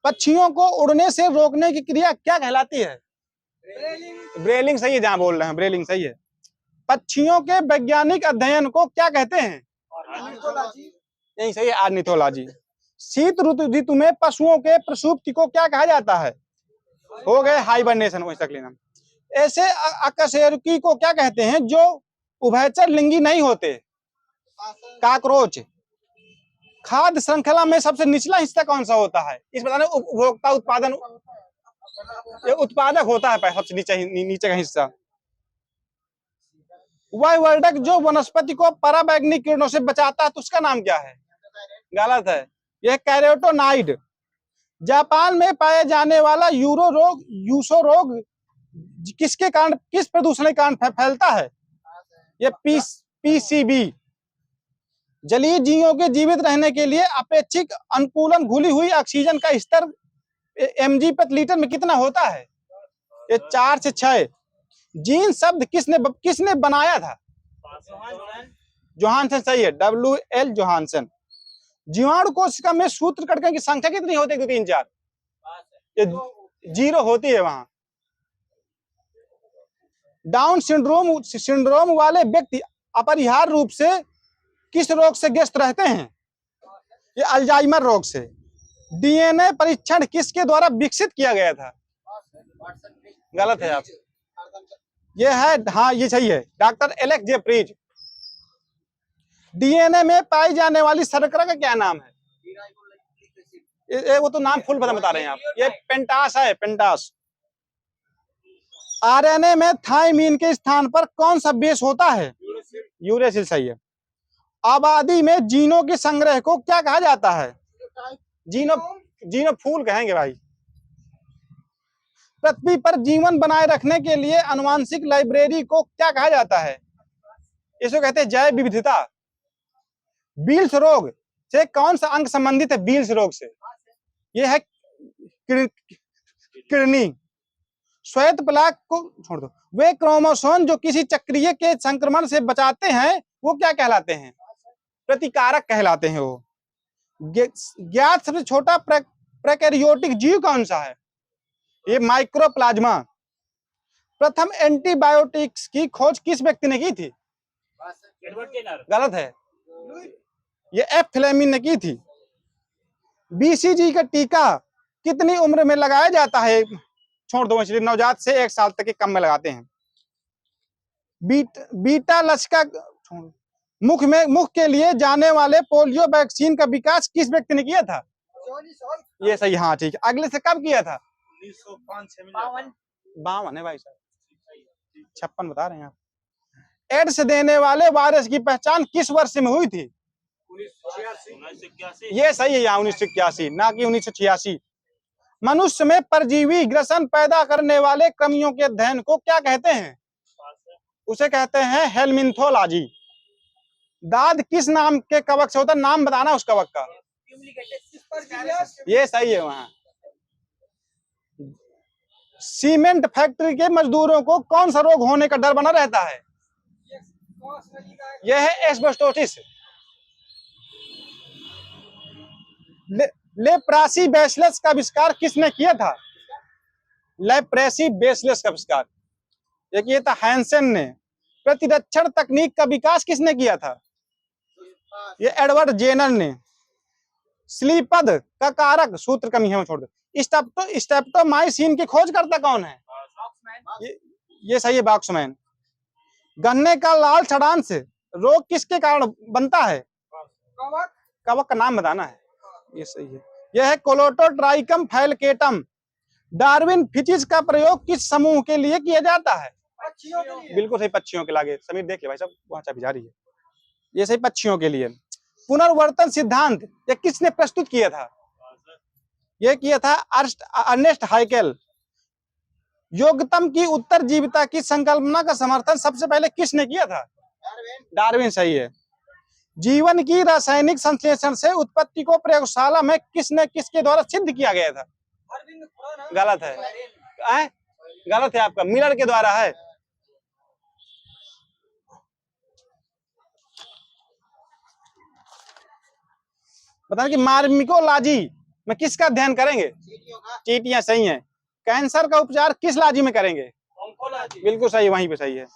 पक्षियों को उड़ने से रोकने की क्रिया क्या कहलाती है? ब्रेलिंग सही है, जहां बोल रहे हैं ब्रेलिंग सही है। पक्षियों के वैज्ञानिक अध्ययन को क्या कहते हैं? यही सही है, ऑर्निथोलॉजी। शीत ऋतु में पशुओं के प्रसूति को क्या कहा जाता है? हो गए हाइबरनेशन, वही तक लेना। ऐसे अकशेरुकी को क्या कहते हैं जो उभयचर लिंगी नहीं होते? काकरोच। खाद्य श्रृंखला में सबसे निचला हिस्सा कौन सा होता है? इस बताने उपभोक्ता उत्पादन, ये उत्पादक होता है सबसे नीचे का हिस्सा। वह वर्णक जो वनस्पति को पराबैंगनी किरणों से बचाता है तो उसका नाम क्या है? गलत है, यह कैरोटोनाइड। जापान में पाए जाने वाला यूसो रोग किसके कारण, किस प्रदूषण के कारण फैलता है? यह पीसीबी। जलीय जीवों के जीवित रहने के लिए अपेक्षिक अनुकूलन घुली हुई ऑक्सीजन का स्तर mg/लीटर में कितना होता है? ये 4 से 6। जीन शब्द किसने बनाया था? जोहानसन, सही है, WL जोहानसन। जीवाणु कोशिका में सूत्र कणकों की संख्या कितनी होती है? 3 4। ये 0 होती है वहां। डाउन सिंड्रोम वाले व्यक्ति अपरिहार्य रूप से किस रोग से ग्रस्त रहते हैं? ये अल्जाइमर रोग से। डीएनए परीक्षण किसके द्वारा विकसित किया गया था? गलत है आप, ये है, हाँ ये सही है, डॉक्टर एलेक्स जेफ्रीज। डीएनए में पाई जाने वाली शर्करा का क्या नाम है? वो तो नाम फुल बता रहे हैं आप। ये पेंटास है, पेंटास। आरएनए में थाइमीन के स्थान पर कौन सा बेस होता है? यूरेसिल, सही है। आबादी में जीनों के संग्रह को क्या कहा जाता है? जीनो फूल कहेंगे भाई। पृथ्वी पर जीवन बनाए रखने के लिए आनुवंशिक लाइब्रेरी को क्या कहा जाता है? इसको कहते हैं जैव विविधता। बील्स रोग से कौन सा अंग संबंधित है? बील्स रोग से यह है किडनी। श्वेत प्लाक को छोड़ दो। वे क्रोमोसोम जो किसी चक्रीय के संक्रमण से बचाते हैं वो क्या कहलाते हैं? प्रतिकारक कहलाते हैं। वो ज्ञात सबसे छोटा प्रोकैरियोटिक जीव कौन सा है? ये माइक्रोप्लाज्मा। प्रथम एंटीबायोटिक्स की खोज किस व्यक्ति ने की थी? गलत है, ये एफ फ्लेमिंग ने की थी। बीसीजी का टीका कितनी उम्र में लगाया जाता है? छोड़ दो, इसलिए नवजात से 1 साल तक के कम में लगाते हैं। बीटा लचका मुख के लिए जाने वाले पोलियो वैक्सीन का विकास किस व्यक्ति ने किया था? ये सही, हाँ ठीक है। अगले से कब किया था? 1905 में 52 है भाई साहब, 56 बता रहे हैं आप। एड्स देने वाले वायरस की पहचान किस वर्ष में हुई थी? 1981 ये सही है, यहाँ 1981 ना कि 1986। मनुष्य में परजीवी ग्रसन पैदा करने वाले कृमियों के अध्ययन को क्या कहते हैं? उसे कहते हैं हेलमिंथोलॉजी। दाद किस नाम के कवक से होता है? नाम बताना उस कवक का। ये सही है वहां। सीमेंट फैक्ट्री के मजदूरों को कौन सा रोग होने का डर बना रहता है? यह है एस्बेस्टोसिस। लेप्रासी बेसिलस का आविष्कार किसने किया था? लेप्रेसी बेसिलस का आविष्कार ये किया था हैंसन ने। प्रतिरक्षण तकनीक का विकास किसने किया था? ये एडवर्ड जेनर ने। स्लीपद का कारक सूत्र कमी है, छोड़ दो। स्टेप्टोमाइसिन की खोज करता कौन है? ये सही है, बॉक्समैन। गन्ने का लाल छड़ांश रोग किसके कारण बनता है? कवक का नाम बताना है। ये सही है। यह है कोलोटोट्राइकम फैलकेटम। डार्विन फिचिस का प्रयोग किस समूह के लिए किया जाता है? बिल्कुल सही, पक्षियों के लिए। समीर देख ले भाई साहब, वहां चाबी जा रही है। ये सही, पक्षियों के लिए। पुनर्वर्तन सिद्धांत ये किसने प्रस्तुत किया था? यह किया था अर्नेस्ट हाइकेल। योग्यतम की उत्तरजीविता की संकल्पना का समर्थन सबसे पहले किसने किया था? डार्विन सही है। जीवन की रासायनिक संश्लेषण से उत्पत्ति को प्रयोगशाला में किसके द्वारा सिद्ध किया गया था? गलत है, गलत है आपका, मिलर के द्वारा है। बताना कि मार्मिकोलॉजी में किसका अध्ययन करेंगे? चींटियां सही हैं। कैंसर का उपचार किस लॉजी में करेंगे? बिल्कुल सही, वहीं पे सही है।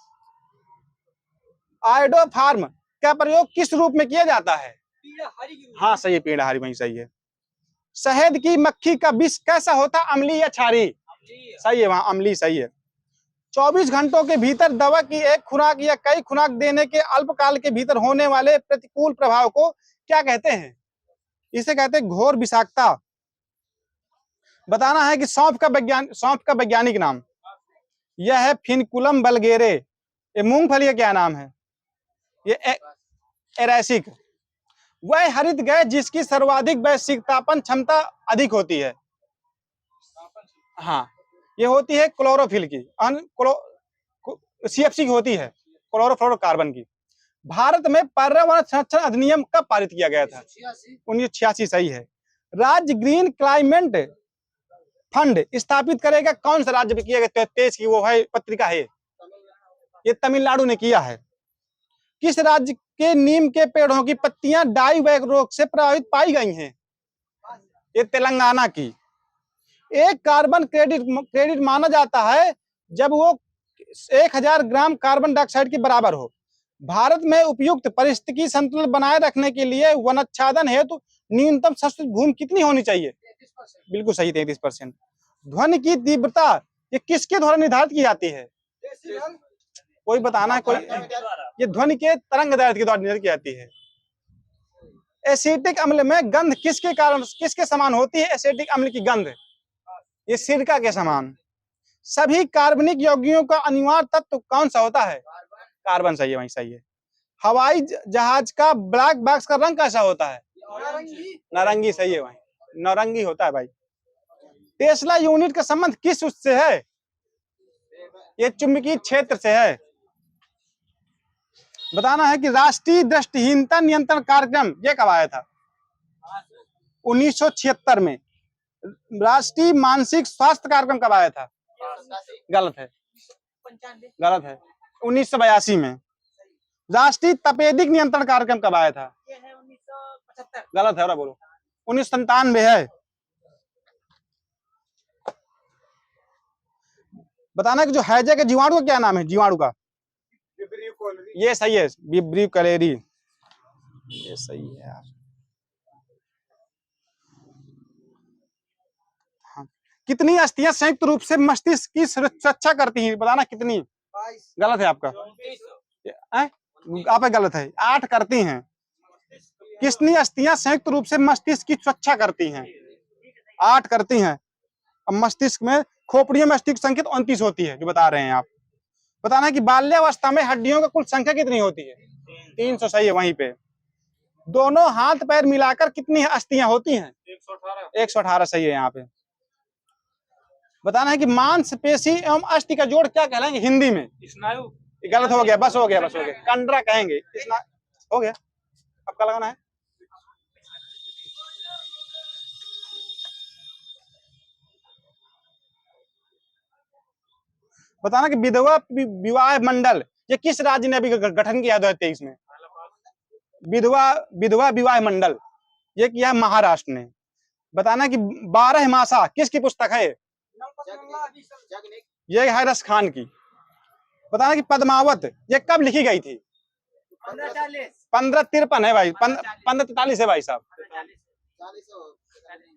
आयोडोफार्म का प्रयोग किस रूप में किया जाता है? हाँ सही है, पीड़ाहारी, वहीं सही है। शहद की मक्खी का विष कैसा होता, अम्लीय या क्षारीय? सही है, वहां अम्लीय सही है। 24 घंटों के भीतर दवा की एक खुराक या कई खुराक देने के अल्पकाल के भीतर होने वाले प्रतिकूल प्रभाव को क्या कहते हैं? इसे कहते हैं घोर विषाक्तता। बताना है कि सौंफ का वैज्ञानिक नाम। यह है फिनकुलम बल्गेरे। ये मूंगफली का क्या नाम है? ये एरासिक। वह हरित गैस जिसकी सर्वाधिक वैश्विकतापन क्षमता अधिक होती है? हाँ, ये होती है क्लोरोफिल की, सीएफसी की होती है, क्लोरोफ्लोरोकार्बन की। भारत में पर्यावरण संरक्षण अधिनियम कब पारित किया गया था? 1986 सही है। राज्य ग्रीन क्लाइमेट फंड स्थापित करेगा कौन सा राज्य में किया गया? तेज की वो है पत्रिका है, ये तमिलनाडु ने किया है। किस राज्य के नीम के पेड़ों की पत्तियां डाईवैक रोग से प्रभावित पाई गई हैं? ये तेलंगाना की। एक कार्बन क्रेडिट माना जाता है जब वो 1000 ग्राम कार्बन डाइऑक्साइड के बराबर हो। भारत में उपयुक्त परिस्थिति संतुलन बनाए रखने के लिए वनाच्छादन हेतु न्यूनतम संस्तुत भूमि कितनी होनी चाहिए? बिल्कुल सही, 33%। ध्वनि की तीव्रता ये किसके द्वारा निर्धारित की जाती है? कोई बताना है कोई? ये ध्वनि के तरंग दैर्ध्य के द्वारा निर्धारित की जाती है। एसिटिक अम्ल में गंध किसके समान होती है? एसिटिक अम्ल की गंध ये सिरका के समान। सभी कार्बनिक यौगिकों का अनिवार्य तत्व कौन सा होता है? कार्बन सही है, वही सही है। हवाई जहाज का ब्लैक बॉक्स का रंग कैसा होता है? नारंगी सही है, वही नारंगी होता है भाई। टेस्ला यूनिट का संबंध किस उससे है? ये चुंबकीय क्षेत्र से है। बताना है कि राष्ट्रीय दृष्टिहीनता नियंत्रण कार्यक्रम ये कब आया था? 1976 में। राष्ट्रीय मानसिक स्वास्थ्य कार्यक्रम कब आया था? गलत है, गलत है, 1982 में। राष्ट्रीय तपेदिक नियंत्रण कार्यक्रम कब आया था? 1975। गलत है, और बोलो। 1997 है। बताना कि जो हैजे के जीवाणु का क्या नाम है? जीवाणु का ये सही है, विब्रियो कैलेरी, ये सही है यार। हाँ। कितनी अस्थियां संयुक्त रूप से मस्तिष्क की सुरक्षा करती हैं? बताना कितनी? 22 गलत है आपका। आप गलत है। 8 करती हैं। कितनी अस्थियां संयुक्त रूप से मस्तिष्क की सुरक्षा करती हैं? 8 करती हैं। अब मस्तिष्क में खोपड़ी में मस्तिष्क संख्या 29 होती है, जो बता रहे हैं आप। बताना है कि बाल्यावस्था में हड्डियों का कुल संख्या कितनी होती है? 300 सही है। वहीं पे दोनों हाथ पैर मिलाकर कितनी अस्थियां होती हैं? 118 सही है। यहाँ पे बताना है कि मांसपेशी एवं अस्थि का जोड़ क्या कहलाएंगे हिंदी में? स्नायु। गलत हो गया। बस हो गया। कंडरा कहेंगे। हो गया। अब क्या लगाना है? बताना कि विधवा विवाह मंडल ये किस राज्य ने अभी गठन किया 2023 में? विधवा विवाह मंडल ये किया महाराष्ट्र ने। बताना कि 12 मासा किसकी पुस्तक है? ये है रस खान की। बताना कि पद्मावत ये कब लिखी गई थी? 1553 है भाई। 1543 है भाई साहब।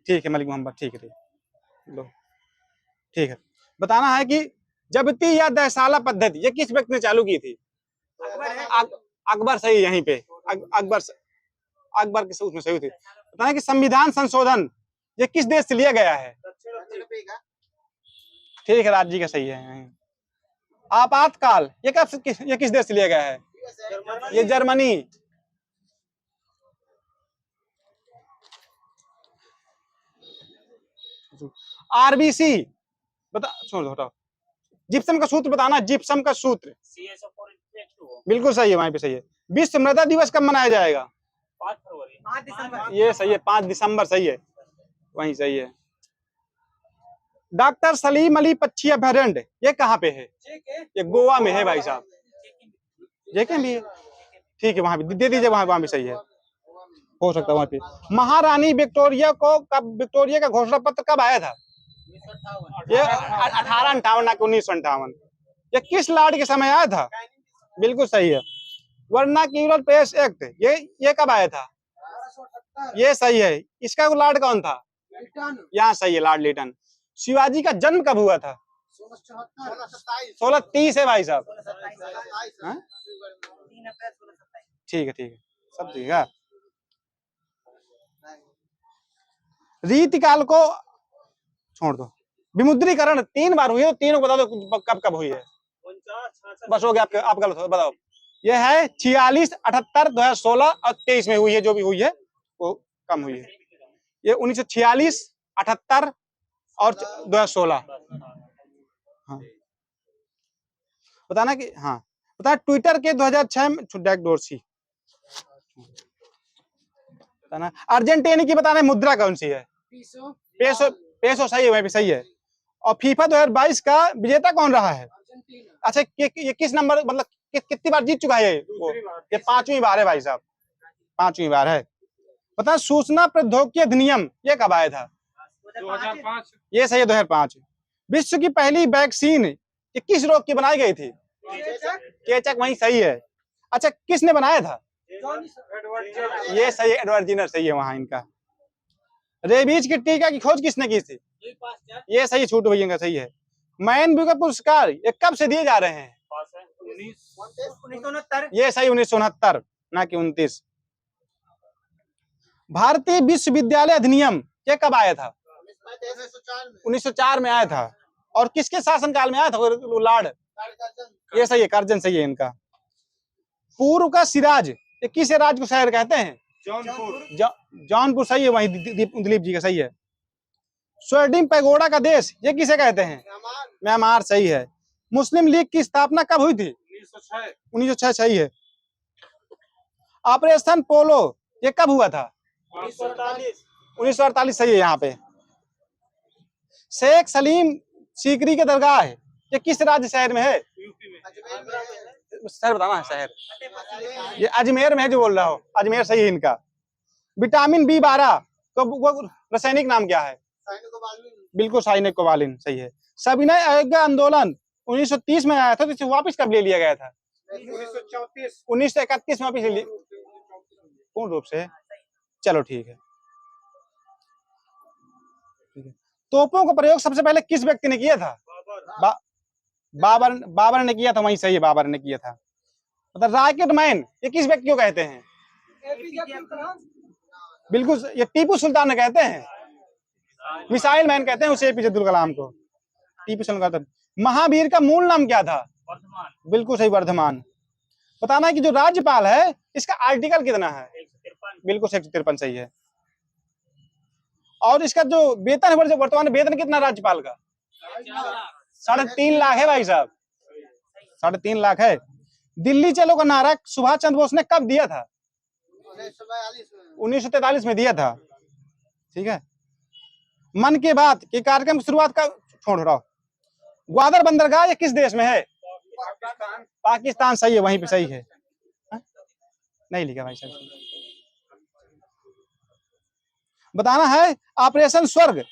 ठीक है मलिक मोहम्मद। ठीक है लो ठीक है। बताना है कि जबती या दहसाला पद्धति ये किस व्यक्ति ने चालू की थी? अकबर सही। यहीं पे अकबर की उसमें सही थी। बताना कि संविधान संशोधन ये किस देश से लिया गया है? ठीक है राज्य का सही है। आपातकाल ये किस देश से लिया गया है? ये जर्मनी। आरबीसी बता छोड़ दो। जिप्सम का सूत्र बताना। जिप्सम का सूत्र बिल्कुल सही है। वहीं पे सही है। विश्व मृदा दिवस कब मनाया जाएगा? 5 फरवरी। 5 दिसंबर। ये सही है। 5 दिसंबर सही है। वहीं सही है। डॉक्टर सलीम अली पक्षी अभयारण्य ये कहाँ पे है? ये गोवा में है भाई साहब। जेके भी है। ठीक है वहां पे दे दीजिए। वहां भी सही है। हो सकता है वहां पे। महारानी विक्टोरिया का घोषणा पत्र कब आया था? ये 1858 ना 1958। ये किस लॉर्ड के समय आया था? बिल्कुल सही है। वर्नाक्यूलर प्रेस एक्ट ये कब आया था? ये सही है। इसका लॉर्ड कौन था? यहाँ सही है लॉर्ड लिटन। शिवाजी का जन्म कब हुआ था? 1630 है भाई साहब। ठीक है सब ठीक है। रीतिकाल को छोड़ दो। विमुद्रीकरण 3 बार हुई है। तीनों बता दो कब हुई है? बस हो गया। आप गलत हो। बताओ। ये है 46, 78, 2016 और 23 में हुई है। जो भी हुई है वो कम हुई है। ये 1946, 78 और 2016। हाँ बताना कि हाँ बताना ट्विटर के 2006 में डोरसी बताना। अर्जेंटीना की बताना मुद्रा कौन सी है? पेसो सही है। वहीं पे सही है। और फीफा 2022 का विजेता कौन रहा है? अच्छा ये किस नंबर मतलब कितनी बार जीत चुका है वो? ये 5वीं बार है भाई साहब। 5वीं बार है। पता सूचना प्रौद्योगिकी अधिनियम ये कब आया था? 2005। ये सही है 2005। विश्व की पहली वैक्सीन ये किस रोग की बनाई गई थी? चेचक। वही सही है। अच्छा किसने बनाया था? ये सही है। एडवर्ड जेनर सही है। वहां इनका। रेबीज के टीका की खोज किसने की थी? ये सही। छूट भैया सही है। मैन बुकर पुरस्कार ये कब से दिए जा रहे हैं? 1969। ये सही 1969 ना कि 29। भारतीय विश्वविद्यालय अधिनियम ये कब आया था? 1904 में आया था। और किसके शासनकाल में आया था? लॉर्ड। ये सही है। कर्जन सही है इनका। पूर्व का सिराज ये किस राज्य को शहर कहते हैं? जौनपुर सही है। वही दिलीप जी का सही है। स्वर्णिम पैगोडा का देश ये किसे कहते हैं? म्यांमार सही है। मुस्लिम लीग की स्थापना कब हुई थी? 1906 सही है। ऑपरेशन पोलो ये कब हुआ था? 1948 सही है। यहाँ पे शेख सलीम सीकरी के दरगाह है ये किस राज्य शहर में है? शहर बताना है शहर। ये अजमेर में है। जो बोल रहा हो अजमेर सही है इनका। विटामिन B12 तो वो रासायनिक नाम क्या है? बिल्कुल साइनिक कोबालिन सही है। सविनय अवज्ञा आंदोलन 1930 में आया था। तो इसे वापस कब ले लिया गया था? 1931 में वापस ले लिया। पूर्ण रूप से। चलो ठीक है। तोपों का प्रयोग सबसे पहले किस व्यक्ति ने किया था? बाबर ने किया था, वहीं सही है, बाबर ने किया था। मतलब रॉकेट मैन ये किस व्यक्ति को कहते हैं? एपीजे अब्दुल कलाम। बिल्कुल, ये टीपू सुल्तान ने कहते हैं, मिसाइल मैन कहते हैं उसे एपीजे अब्दुल कलाम को, टीपू सुल्तान कहते हैं। महावीर का मूल नाम क्या था? वर्धमान। बिल्कुल सही, वर्धमान। बताना है कि जो राज्यपाल है इसका आर्टिकल कितना है? 153। बिल्कुल 153 सही है। और इसका जो वेतन है, जो वर्तमान वेतन कितना राज्यपाल का? 3.5 लाख है भाई साहब, 3.5 लाख है। दिल्ली चलो का नारा सुभाष चंद्र बोस ने कब दिया था? 1943 में दिया था। ठीक है। मन की बात के कार्यक्रम की शुरुआत का छोड़ रहा हूं। ग्वादर बंदरगाह ये किस देश में है? पाकिस्तान सही है, वहीं पे सही है। हा? नहीं लिखा भाई साहब। बताना है ऑपरेशन स्वर्ग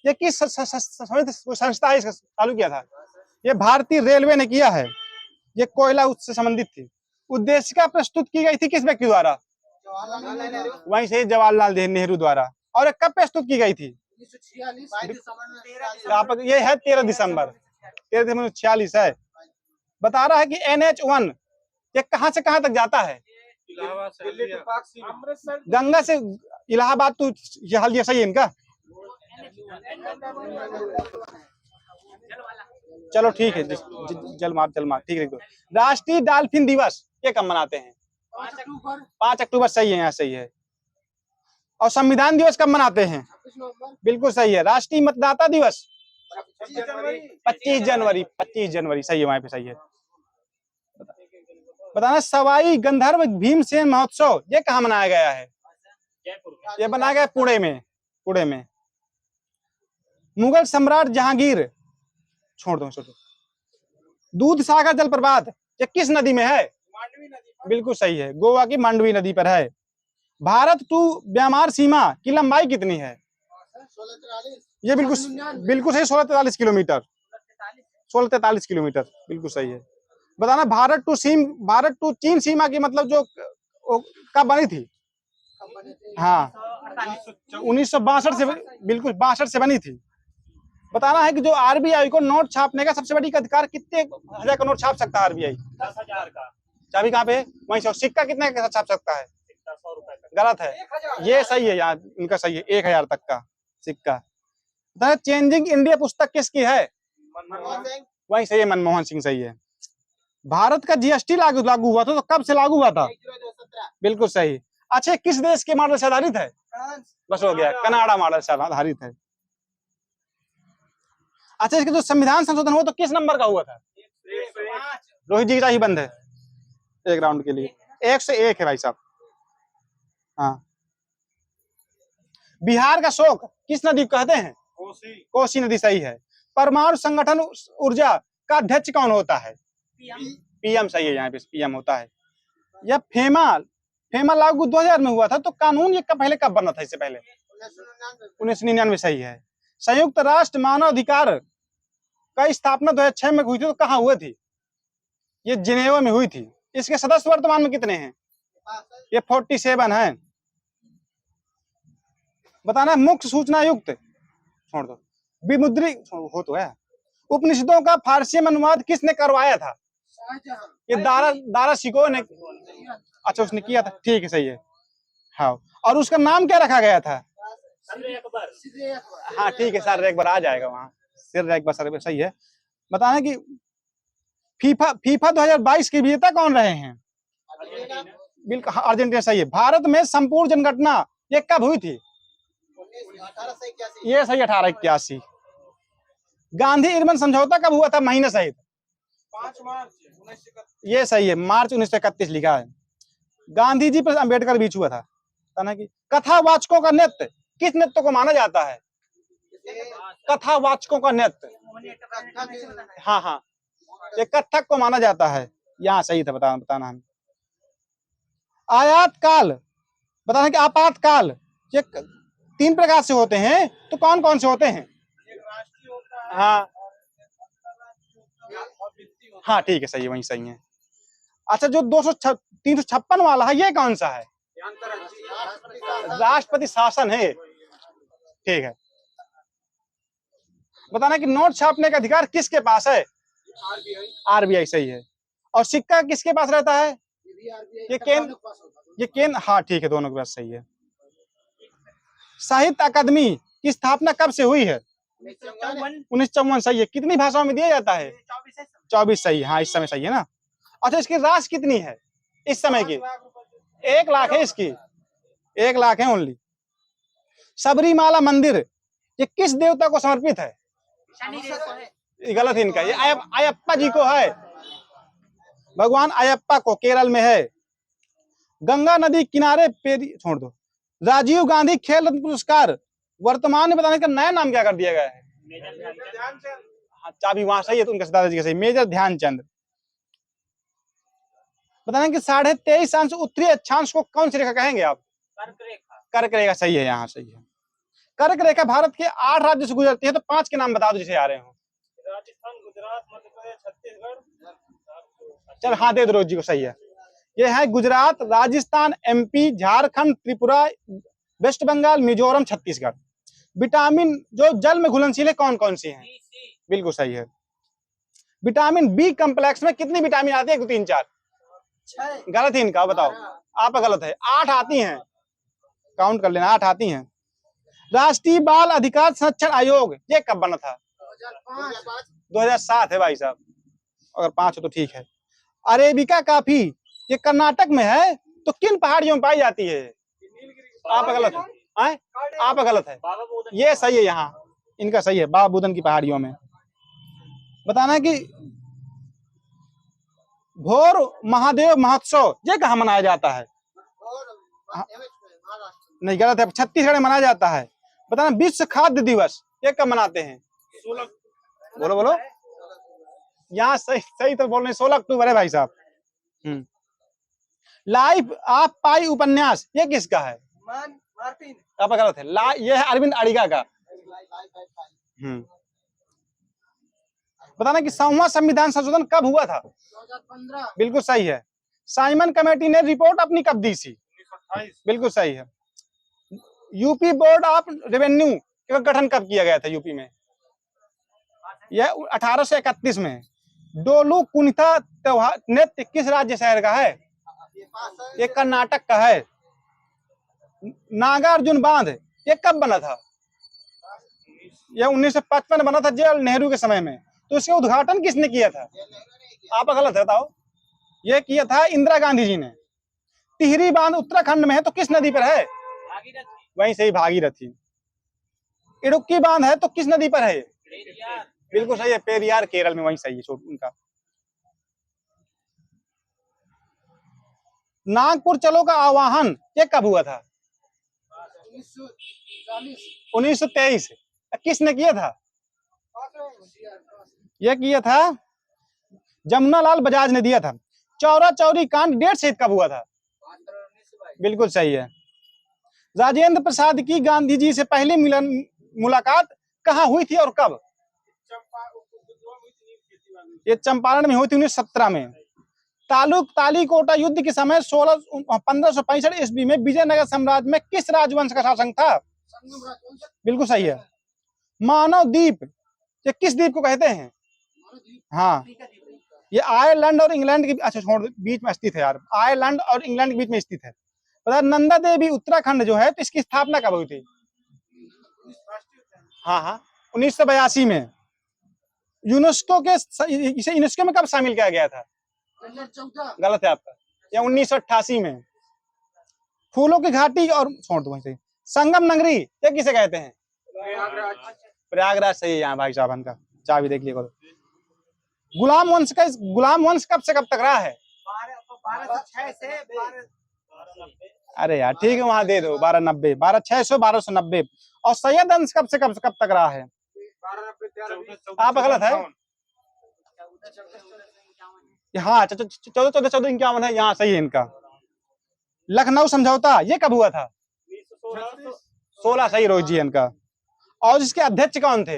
ये किस संस्था है इसका चालू किया था? ये भारतीय रेलवे ने किया है। ये कोयला उससे संबंधित थी। उद्देशिका प्रस्तुत की गई थी किस व्यक्ति द्वारा? वहीं से जवाहरलाल नेहरू द्वारा। और कब प्रस्तुत की गई थी? 1946 ये है 13 दिसंबर 46 है। बता रहा है कि NH1 ये कहां से कहां तक जाता है? दिल्ली टू पाक सीमा। अमृतसर। गंगा से इलाहाबाद तो ये हाल ये सही है इनका। चलो ठीक है, जल मार्ग ठीक है। राष्ट्रीय डॉल्फिन दिवस ये कब मनाते हैं? 5 अक्टूबर सही है, यहाँ सही है। और संविधान दिवस कब मनाते हैं? 26 नवंबर। बिल्कुल सही है। राष्ट्रीय मतदाता दिवस 25 जनवरी। 25 जनवरी 25 जनवरी सही है, वहां पे सही है। बताना सवाई गंधर्व भीमसेन महोत्सव ये कहाँ मनाया गया है? जयपुर। ये बनाया गया पुणे में। मुगल सम्राट जहांगीर छोड़ दो। दूध सागर जलप्रपात ये किस नदी में है? मांडवी नदी। बिल्कुल सही है, गोवा की मांडवी नदी पर है। भारत टू म्यांमार सीमा की लंबाई कितनी है? 1643। ये बिल्कुल सही, 1643 किलोमीटर। 1643 किलोमीटर बिल्कुल सही है। बताना भारत टू चीन सीमा की मतलब जो कब बनी थी? हाँ 1962 से, बिल्कुल 62 से बनी थी। बताना है कि जो RBI को नोट छापने का सबसे बड़ी अधिकार कितने हजार का नोट छाप सकता है RBI? 10,000 का। चाबी कहाँ पे है? वहीं से। सिक्का कितने का छाप सकता है? सिक्का 100 रुपए का। गलत है, 1000। ये सही है यार, इनका सही है, 1000 तक का सिक्का। चेंजिंग इंडिया पुस्तक किसकी है? मनमोहन सिंह। वहीं सही है, मनमोहन सिंह सही है। भारत का GST लागू हुआ था तो कब से लागू हुआ था? 1/2/17। बिल्कुल सही। अच्छा, किस देश के मॉडल से आधारित है? फ्रांस। बस हो गया, कनाडा मॉडल से आधारित है। अच्छा, इसका जो संविधान संशोधन हुआ तो किस नंबर का हुआ था? 105। रोहित जी का ही बंद है एक राउंड के लिए। 101 है भाई साहब। हाँ। बिहार का शोक किस नदी को कहते हैं? कोसी नदी सही है। परमाणु संगठन ऊर्जा का अध्यक्ष कौन होता है? PM सही है, यहाँ पे PM होता है। यह फेमा लागू 2000 में हुआ था तो कानून ये पहले कब बना था? इससे पहले 1999 सही है। संयुक्त राष्ट्र मानव अधिकार का स्थापना 2006 में हुई थी तो कहाँ हुई थी? ये जिनेवा में हुई थी। इसके सदस्य वर्तमान में कितने हैं? ये 47 है। बताना मुख्य सूचना युक्त छोड़ दो विमुद्री हो तो है। उपनिषदों का फारसी में अनुवाद किसने करवाया था? शाहजहां। ये दारा शिकोह ने। अच्छा, उसने किया था, ठीक है सही है। हाँ, और उसका नाम क्या रखा गया था? सिर अकबर। सिर्रे अकबर। हाँ ठीक है सर, एक बार आ जाएगा वहाँ, सिर एक बार सर सही है। बताना कि फीफा 2022 के विजेता कौन रहे हैं? बिल्कुल अर्जेंटीना सही है। भारत में संपूर्ण जनगणना ये कब हुई थी? 1881। ये सही 1881। गांधी इरविन समझौता कब हुआ था? महीने सहित। 5 मार्च 1931। ये सही है, मार्च 1931 लिखा है। गांधी जी पर अम्बेडकर बीच हुआ था ना कि कथावाचकों का नृत्य किस नृत्य को माना जाता है? कथावाचकों का नृत्य, हाँ ये कथक को माना जाता है। यहाँ सही था, बताना हम। आयात काल, बताना कि आपातकाल ये 3 प्रकार से होते हैं तो कौन कौन से होते हैं? हाँ ठीक है सही है, वही सही है। अच्छा, जो 356 वाला है ये कौन सा है? राष्ट्रपति शासन है, ठीक है। बताना कि नोट छापने का अधिकार किसके पास है? आरबीआई आरबीआई सही है। और सिक्का किसके पास रहता है? भी आरबीआई ये केंद्र, हाँ ठीक है, दोनों के पास सही है। साहित्य अकादमी की स्थापना कब से हुई है? 1954 सही है। कितनी भाषाओं में दिया जाता है? 24 सही है, हाँ इस समय सही है ना। अच्छा, इसकी राशि कितनी है इस समय की? 1 लाख है इसकी, 1 लाख है ओनली। सबरीमाला मंदिर ये किस देवता को समर्पित है? ये गलत है इनका, ये अयप्पा जी को है, भगवान अयप्पा को, केरल में है। गंगा नदी किनारे छोड़ दो। राजीव गांधी खेल रत्न पुरस्कार वर्तमान में बताने का नया नाम क्या कर दिया गया है? हाँ, चाबी वहां सही है, तो उनके दादाजी का सही, मेजर ध्यानचंद। बताना कि 23.5 अंश उत्तरी अक्षांश को कौन सी रेखा कहेंगे आप? कर्क रेखा सही है, यहाँ सही है। कर्क रेखा भारत के 8 राज्यों से गुजरती है, तो 5 के नाम बता दो जिसे आ रहे हो। राजस्थान, गुजरात, मध्य प्रदेश, छत्तीसगढ़। चल हाँ दे दो रोज जी को, सही है। ये है गुजरात, राजस्थान, एमपी, झारखंड, त्रिपुरा, वेस्ट बंगाल, मिजोरम, छत्तीसगढ़। विटामिन जो जल में घुलनशील है कौन कौन सी हैं? बिल्कुल सही है। विटामिन बी कम्प्लेक्स में कितनी विटामिन आती है? 1 2 3 4। गलत है इनका, बताओ। आपका गलत है, 8 आती हैं, काउंट कर लेना, 8 आती हैं। राष्ट्रीय बाल अधिकार संरक्षण आयोग ये कब बना था? 2007 है भाई साहब, अगर 5 हो तो ठीक है। अरेबिका कॉफी ये कर्नाटक में है, तो किन पहाड़ियों में पाई जाती है? आप गलत है, आप गलत है, ये सही है, यहाँ इनका सही है, बाबा बुदन की पहाड़ियों में। बताना कि भोर महादेव महोत्सव ये कहाँ मनाया जाता है? नहीं गलत है, छत्तीसगढ़ में मनाया जाता है। बताना विश्व खाद्य दिवस ये कब मनाते हैं? 16। बोलो बोलो, यहाँ सही सही तो बोल रहे हैं, 16 अक्टूबर है भाई साहब। लाइफ ऑफ पाई उपन्यास ये किसका है? मार्टिन। आप गलत है, ये है अरविंद अडिगा का। बताना कि 7वां संविधान संशोधन कब हुआ था? 2015। बिल्कुल सही है। साइमन कमेटी ने रिपोर्ट अपनी कब दी थी? 1928। बिल्कुल सही है। यूपी बोर्ड ऑफ रेवेन्यू का गठन कब किया गया था यूपी में? यह 1831 में। डोलू कुनिता त्योहार नृत्य किस राज्य शहर का है? ये कर्नाटक का है। नागार्जुन बांध ये कब बना था? यह 1955 बना था, जवाहरलाल नेहरू के समय में। तो इसका उद्घाटन किसने किया था? आप गलत है, बताओ। यह किया था इंदिरा गांधी जी ने। टिहरी बांध उत्तराखंड में है, तो किस नदी पर है? वहीं से ही भागीरथी। इडुक्की बांध है तो किस नदी पर है? बिल्कुल सही है, पेरियार केरल में, वहीं सही है उनका। नागपुर चलो का आह्वान ये कब हुआ था? 1923। किसने किया था? यह किया था जमुनालाल बजाज ने दिया था। चौरा चौरी कांड डेट सहित कब हुआ था? बिल्कुल सही है। राजेंद्र प्रसाद की गांधी जी से पहली मुलाकात कहाँ हुई थी और कब? ये चंपारण में हुई थी 1917 में। तालीकोटा युद्ध के समय 1565 ईस्वी में विजयनगर साम्राज्य में किस राजवंश का शासन था? बिल्कुल सही है। मानव द्वीप ये किस द्वीप को कहते हैं? हाँ, ये आयरलैंड और इंग्लैंड के अच्छा छोड़ बीच में स्थित है यार, आयरलैंड और इंग्लैंड के बीच में स्थित है। पता नंदा देवी उत्तराखंड जो है, तो इसकी स्थापना कब हुई थी? हाँ हाँ 1982 में। यूनेस्को के इसे यूनेस्को में कब शामिल किया गया था? 2014। गलत है आपका, या 1988 में। फूलों की घाटी और छोड़ दो वहीं से। संगम नगरी ये किसे कहते हैं? प्रयागराज सही है यहाँ भाई साहब, इनका चाबी देख लिया। गुलाम वंश कब से कब तक रहा है? 1206 से 12। अरे यार ठीक है, वहां दे दो 1290, 1200 1290। और सैयद वंश कब से कब तक रहा है? 1290। आप गलत है। हाँ 1451 है, यहाँ सही है इनका। लखनऊ समझौता ये कब हुआ था? 16 सही रोहित जी इनका। और इसके अध्यक्ष कौन थे?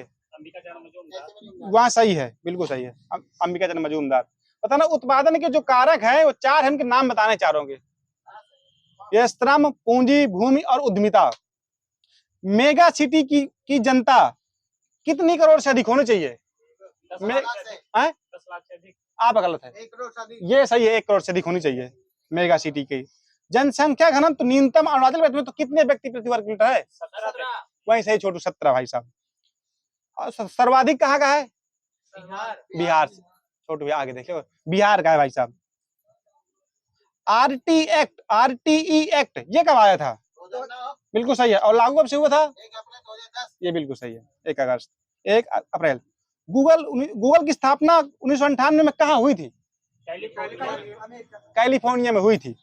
वहाँ सही है, बिल्कुल सही है, अंबिका चंद्र मजूमदार। पता ना उत्पादन के जो कारक हैं वो 4 हैं, इनके नाम बताने चारों के। ये श्रम, पूंजी, भूमि और उद्यमिता। मेगा सिटी की जनता कितनी करोड़ से अधिक होनी चाहिए? 10 मैं- लाख से हैं? 10 लाख से अधिक। आप गलत है, 1 करोड़ शादी ये सही है, 1 करोड़ से अधिक होनी चाहिए मेगा सिटी की। जनसंख्या घनत्व न्यूनतम अरुणाचल प्रदेश में तो कितने व्यक्ति प्रति वर्ग किलोमीटर है? 17 वहीं सही छोटू 17 भाई साहब। और सर्वाधिक कहाँ का है? बिहार। बिहार से। छोटू भैया आगे देखिए, बिहार का है भाई साहब। आरटीई एक्ट ये कब आया था? 2009 बिल्कुल सही है। और लागू कब से हुआ था? 1 अप्रैल 2010 ये बिल्कुल सही है, 1 अगस्त 1 अप्रैल। गूगल की स्थापना 1998 में कहाँ हुई थी? कैलिफोर्निया। अमेरिका कैलिफोर्निया में हुई थी।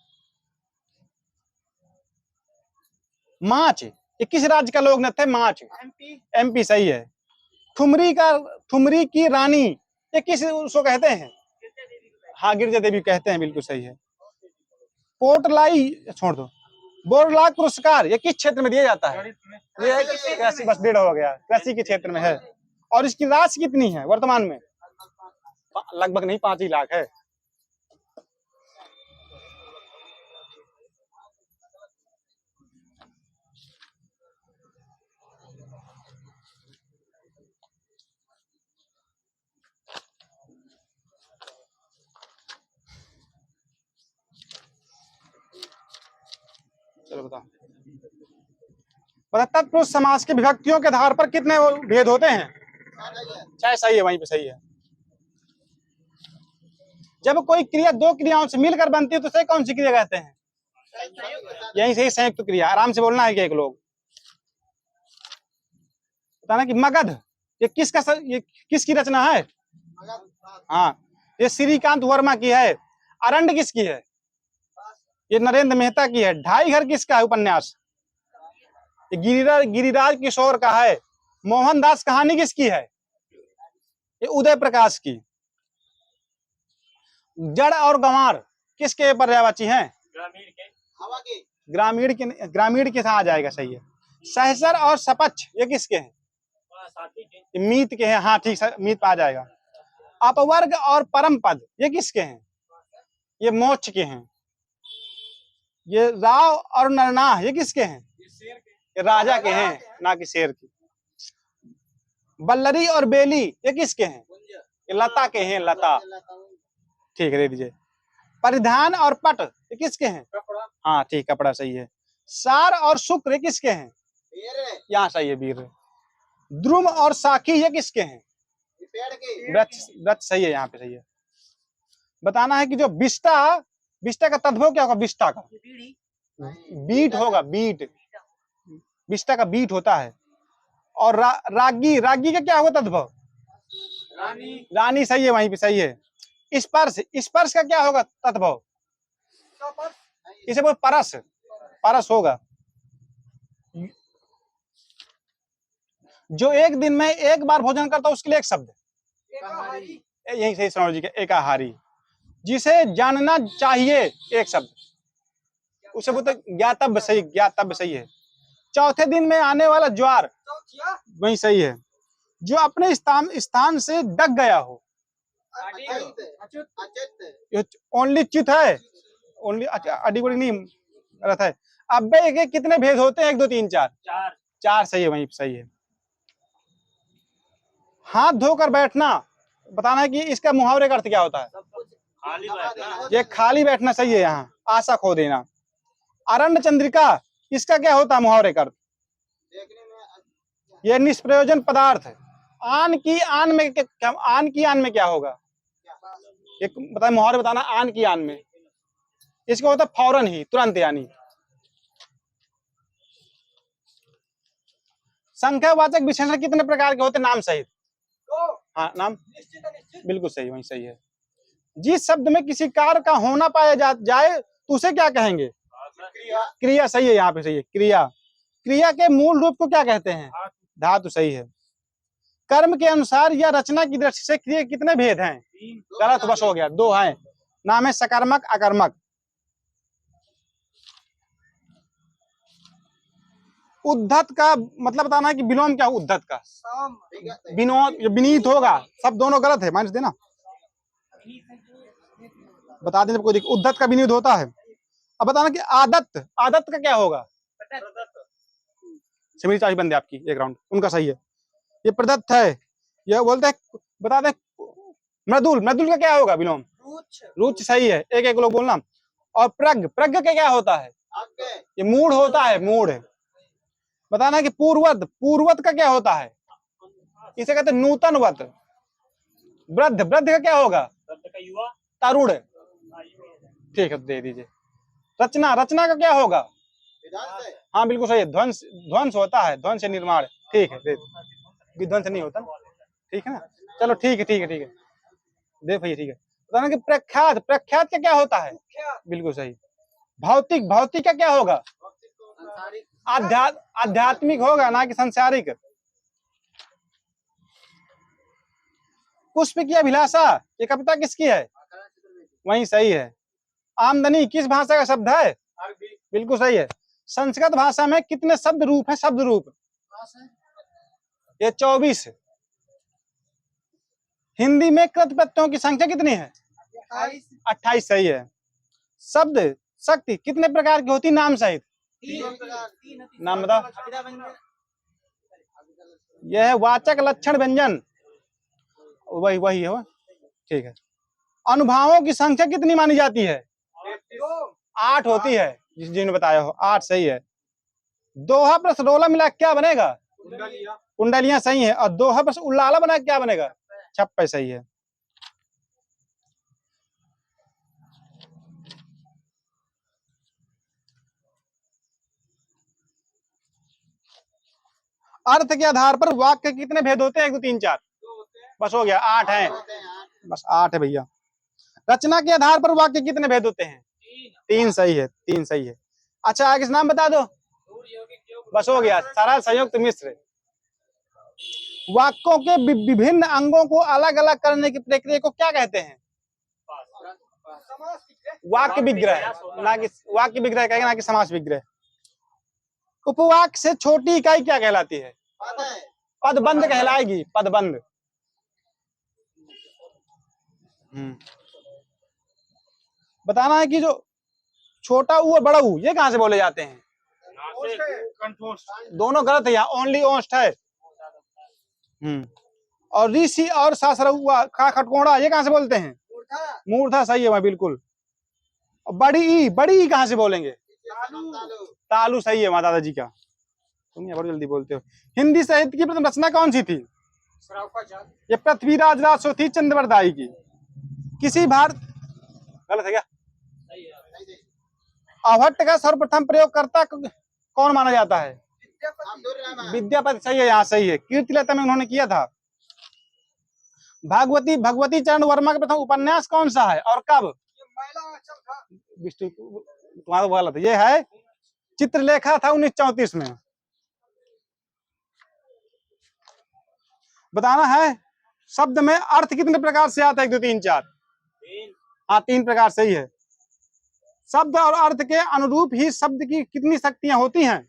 मार्च, ये किस राज्य का लोग न थे? मार्च, एमपी एमपी सही है। ठुमरी की रानी ये किस उसको कहते हैं? हाँ, गिरजा देवी कहते हैं, बिल्कुल सही है। पोर्टलाई छोड़ दो। बोरलाग पुरस्कार ये किस क्षेत्र में दिया जाता है? ये कृषि, बस 1.5 हो गया, कृषि के क्षेत्र में है। और इसकी राशि कितनी है वर्तमान में? लगभग नहीं, 5 ही लाख है। चलो बताओ। तत्पुरुष समास की विभक्तियों के आधार पर कितने भेद होते हैं? 6 सही है, वहीं पे सही है। जब कोई क्रिया 2 क्रियाओं से मिलकर बनती है तो उसे कौन सी क्रिया कहते हैं? यही सही, संयुक्त क्रिया। आराम से बोलना है कि एक लोग बताना कि मगध ये किसकी रचना है? हाँ, ये श्रीकांत वर्मा की है। अरंड किसकी है? ये नरेंद्र मेहता की है। ढाई घर किसका है उपन्यास? ये गिरिराज किशोर का है। मोहनदास कहानी किसकी है? ये उदय प्रकाश की। जड़ और गंवार किसके पर्यायवाची हैं? ग्रामीण के। हवा की ग्रामीण के साथ आ जाएगा, सही है। सहसर और सपक्ष ये किसके हैं? साथी के। ये मीत के हैं। हाँ ठीक, मीत पे आ जाएगा। अपवर्ग और परम पद ये किसके हैं? ये मोक्ष के हैं। ये राव और नरनाह ये किसके हैं? ये राजा के हैं, ना कि शेर के। बल्लरी और बेली ये किसके हैं? ये लता के हैं, लता। ठीक है, दे दीजिए। परिधान और पट ये किसके हैं? हाँ ठीक, कपड़ा सही है। सार और शुक्र ये किसके हैं? यहाँ सही है, वीर। द्रुम और साखी ये किसके हैं? पेड़ की वृक्ष सही है, यहाँ पे सही है। बताना है कि जो विष्टा का तद्भव क्या होगा? विष्टा का बीट होगा, बीट। विष्टा का बीट होता है। और रागी का क्या होगा तद्भव? रानी सही है, वहीं पे सही है। स्पर्श का क्या होगा तद्भव? इसे बोल परस होगा। जो एक दिन में एक बार भोजन करता है उसके लिए एक शब्द, यही सही श्रवण जी का, एकाहारी। जिसे जानना चाहिए एक शब्द, उसे बोलते ज्ञातव्य। सही है। चौथे दिन में आने वाला ज्वार वही सही है। जो अपने स्थान से डग गया हो, ओनली च्युत है, ओनली अडिगुड़ी नहीं गलत है। अब्बे के कितने भेद होते हैं? 1 2 3 4 4 सही है, वहीं सही है। हाथ धोकर बैठना, बताना है कि इसका मुहावरे का अर्थ क्या होता है? खाली बैठना। ये खाली बैठना सही है, यहाँ आशा खो देना। अरण्य चंद्रिका इसका क्या होता है मुहावरे का अर्थ? ये निष्प्रयोजन पदार्थ है। आन की आन में क्या होगा? एक बताए मुहावरे, बताना आन की आन में। इसका होता है फौरन ही, तुरंत। यानी संख्यावाचक विशेषण कितने प्रकार के होते? नाम सहित। हाँ, नाम बिल्कुल सही, वही सही है। जिस शब्द में किसी कार्य का होना पाया जाए तो उसे क्या कहेंगे? क्रिया सही है, यहाँ पे सही है। क्रिया के मूल रूप को क्या कहते हैं? धातु सही है। कर्म के अनुसार या रचना की दृष्टि से क्रिया कितने भेद हैं? गलत, बस हो गया, 2 हैं। नाम है सकर्मक, अकर्मक। उद्धत का मतलब बताना है कि विलोम क्या है उद्धत का? विनोद, विनीत होगा। सब दोनों गलत है, माइनस देना। बता दें कोई देखिए, उद्धत का विनीत होता है। अब बताना कि आदत का क्या होगा? सिमरी चाबी बंदे आपकी 1 राउंड, उनका सही है। ये प्रदत्त है, यह बोलते हैं बता दें। मृदुल, मृदुल का क्या होगा विलोम? रुच रुच सही है, एक एक लोग बोलना। और प्रग, प्रग का क्या होता है? आपके ये मूड होता है, मूड। बताना कि पूर्वत, पूर्वत का क्या होता है? इसे कहते हैं नूतनवत। वृद्ध, वृद्ध का क्या होगा? वृद्ध का युवा। तरुण। हाँ, युवा। ठीक है, दे दीजिए। रचना, रचना का क्या होगा? विधान से हाँ बिल्कुल सही है, ध्वंस, ध्वंस होता है, ध्वंस से निर्माण। ठीक है, दे दो। विध्वंस नहीं होता ना, ठीक है ना। चलो ठीक है, ठीक है, ठीक है, दे भैया, ठीक है। बताना कि प्रख्यात, प्रख्यात का क्या होता है? बिल्कुल सही। भौतिक, भौतिक का क्या होगा? संसारिक आध्यात्मिक होगा, ना कि संसारिक। पुष्प की अभिलाषा, ये कविता किसकी है? वही सही है। आमदनी किस भाषा का शब्द है? बिल्कुल सही है। संस्कृत भाषा में कितने शब्द रूप है? शब्द रूप ये 24। हिंदी में कृत प्रत्ययों की संख्या कितनी है? 28 सही है। शब्द शक्ति कितने प्रकार की होती? नाम सहित नाम बताओ। यह है वाचक, लक्षण, व्यंजन, वही वही है वो। ठीक है। अनुभावों की संख्या कितनी मानी जाती है? 8 होती है, जिन्होंने बताया हो। 8 सही है। दोहा प्लस रोला मिला क्या बनेगा? कुंडलियां सही है। और दोहा प्लस उल्लाला बना क्या बनेगा? छप्पे सही है। अर्थ के आधार पर वाक्य के कितने भेद होते हैं? 1 2 3 4 बस हो गया, 8 है, बस 8 है भैया। रचना के आधार पर वाक्य कितने भेद होते हैं? 3 सही है, 3 सही है। अच्छा आगे नाम बता दो, बस हो गया। सरल, संयुक्त, मिश्र। वाक्यों के विभिन्न अंगों को अलग अलग करने की प्रक्रिया को क्या कहते हैं? वाक्य विग्रह, ना कि वाक्य विग्रह कहेगा, ना कि समास विग्रह। उपवाक्य से छोटी इकाई क्या कहलाती है? पदबंध कहलाएगी, पदबंध। बताना है कि जो छोटा ऊ और बड़ा ऊ ये कहां से बोले जाते हैं? दोनों गलत है, यहाँ ओनली ओस्ट है। और ऋषि और सासरुआ खा खटकोड़ा ये कहां से बोलते हैं? मूर्धा सही है, मैं बिल्कुल। और बड़ी ई कहां से बोलेंगे? तालु सही है, माँ दादाजी का। तुम ये बड़ी जल्दी बोलते हो। हिंदी साहित्य की प्रथम रचना कौन सी थी? ये पृथ्वीराज रासो थी, चंद्रवरदाई की। किसी भारत, गलत है क्या? आवहट्ट का सर्वप्रथम प्रयोगकर्ता कौन माना जाता है? विद्यापति सही है, यहाँ सही है। कीर्तिलता में उन्होंने किया था। भगवती चरण वर्मा का प्रथम उपन्यास कौन सा है और कब? तुम्हारा गलत, ये है चित्रलेखा था 1934 में। बताना है शब्द में अर्थ कितने प्रकार से आता है? 1 2 3 4 हाँ 3 प्रकार सही है। शब्द और अर्थ के अनुरूप ही शब्द की कितनी शक्तियां होती हैं?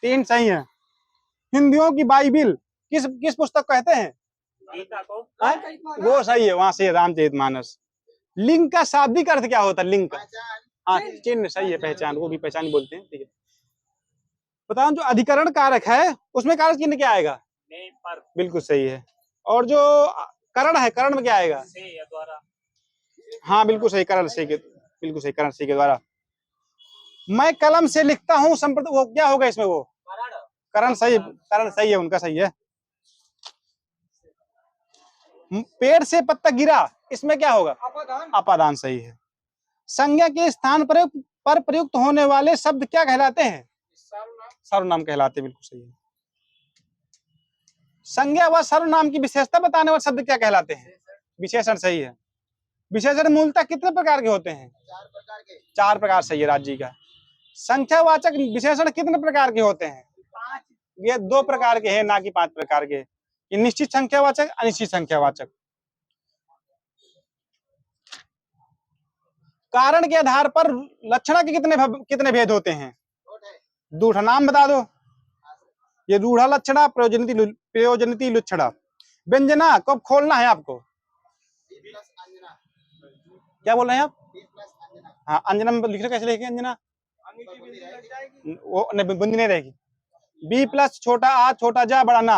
3 सही है। हिंदियों की बाइबिल किस किस पुस्तक कहते हैं? गीता को। वो सही है, वहां से रामचरितमानस। लिंग का शाब्दिक अर्थ क्या होता है? लिंग का हाँ चिन्ह सही है, पहचान, वो भी पहचान ही बोलते हैं। ठीक है। बताओ जो अधिकरण कारक है उसमें कारक चिन्ह क्या आएगा? बिल्कुल सही है। और जो करण है, करण में क्या आएगा? से या द्वारा। हाँ बिल्कुल सही, करण से के, बिल्कुल सही, करण से के द्वारा। मैं कलम से लिखता हूँ वो क्या होगा इसमें? वो करण सही, करण सही है, उनका सही है। पेड़ से पत्ता गिरा, इसमें क्या होगा? अपादान सही है। संज्ञा के स्थान पर प्रयुक्त होने वाले शब्द क्या कहलाते हैं? सर्वनाम कहलाते, बिल्कुल सही है। संज्ञा व सर्वनाम की विशेषता बताने वाले शब्द क्या कहलाते हैं? विशेषण सही है। विशेषण मूलतः कितने प्रकार के होते हैं? 4 प्रकार सही है राज्य का। संख्यावाचक विशेषण कितने प्रकार के होते हैं? ये 2 प्रकार के हैं, ना कि 5 प्रकार के। ये निश्चित संख्यावाचक, अनिश्चित संख्यावाचक। कारण के आधार पर लक्षणा के कितने भेद होते हैं? 2 नाम बता दो। ये रूढ़ा लक्षणा, प्रयोजनिति लक्षणा। व्यंजना कब खोलना है आपको? क्या बोल रहे हैं आप? हाँ अंजना में लिख रहे, कैसे लिखेंगे अंजना? वो नहीं, बुंदी नहीं रहेगी। बी प्लस छोटा आ छोटा जा बड़ा ना।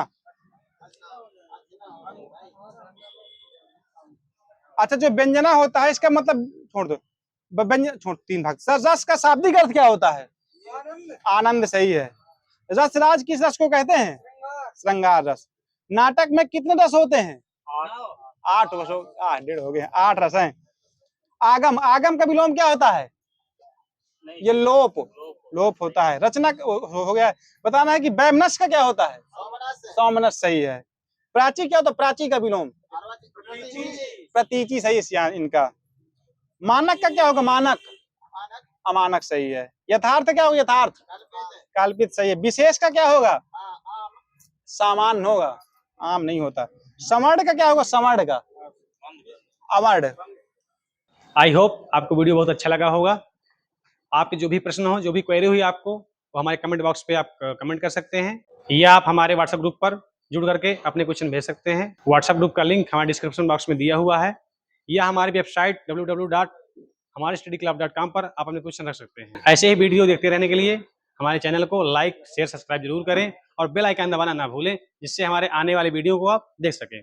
अच्छा, जो व्यंजना होता है इसका मतलब छोड़ दो, व्यंजन छोड़, 3 भाग। सर रस का शाब्दिक अर्थ क्या होता है? आनंद, सही है। रस राज किस रस को कहते हैं? श्रृंगार रस। नाटक में कितने रस होते हैं? 8 रस। 8 डेढ़ हो गए, 8 रस हैं। आगम, आगम का विलोम क्या होता है? ये लोप, लोप होता है। रचना हो गया। बताना है कि वैमनस्य का क्या होता है? सौमनस्य, सही है। प्राची क्या होता है? प्राची का विलोम प्रतीचि, सही है इनका। मानक का क्या होगा? मानक, अमानक, सही है। यथार्थ क्या होगा? यथार्थ, कल्पित, सही है। विशेष का क्या होगा? सामान्य होगा, आम नहीं होता। समर्ण का क्या होगा? समर्ण का अवर्ण। आई होप आपको वीडियो बहुत अच्छा लगा होगा। आपके जो भी प्रश्न हो, जो भी क्वेरी हुई आपको, वो हमारे कमेंट बॉक्स पे आप कमेंट कर सकते हैं, या आप हमारे व्हाट्सएप ग्रुप पर जुड़ करके अपने क्वेश्चन भेज सकते हैं। व्हाट्सएप ग्रुप का लिंक हमारे डिस्क्रिप्शन बॉक्स में दिया हुआ है, या हमारी वेबसाइट www.हमारेstudyclub.com पर आप अपने क्वेश्चन रख सकते हैं। ऐसे ही वीडियो देखते रहने के लिए हमारे चैनल को लाइक, शेयर, सब्सक्राइब जरूर करें और बेल आइकन दबाना ना भूलें, जिससे हमारे आने वाले वीडियो को आप देख सकें।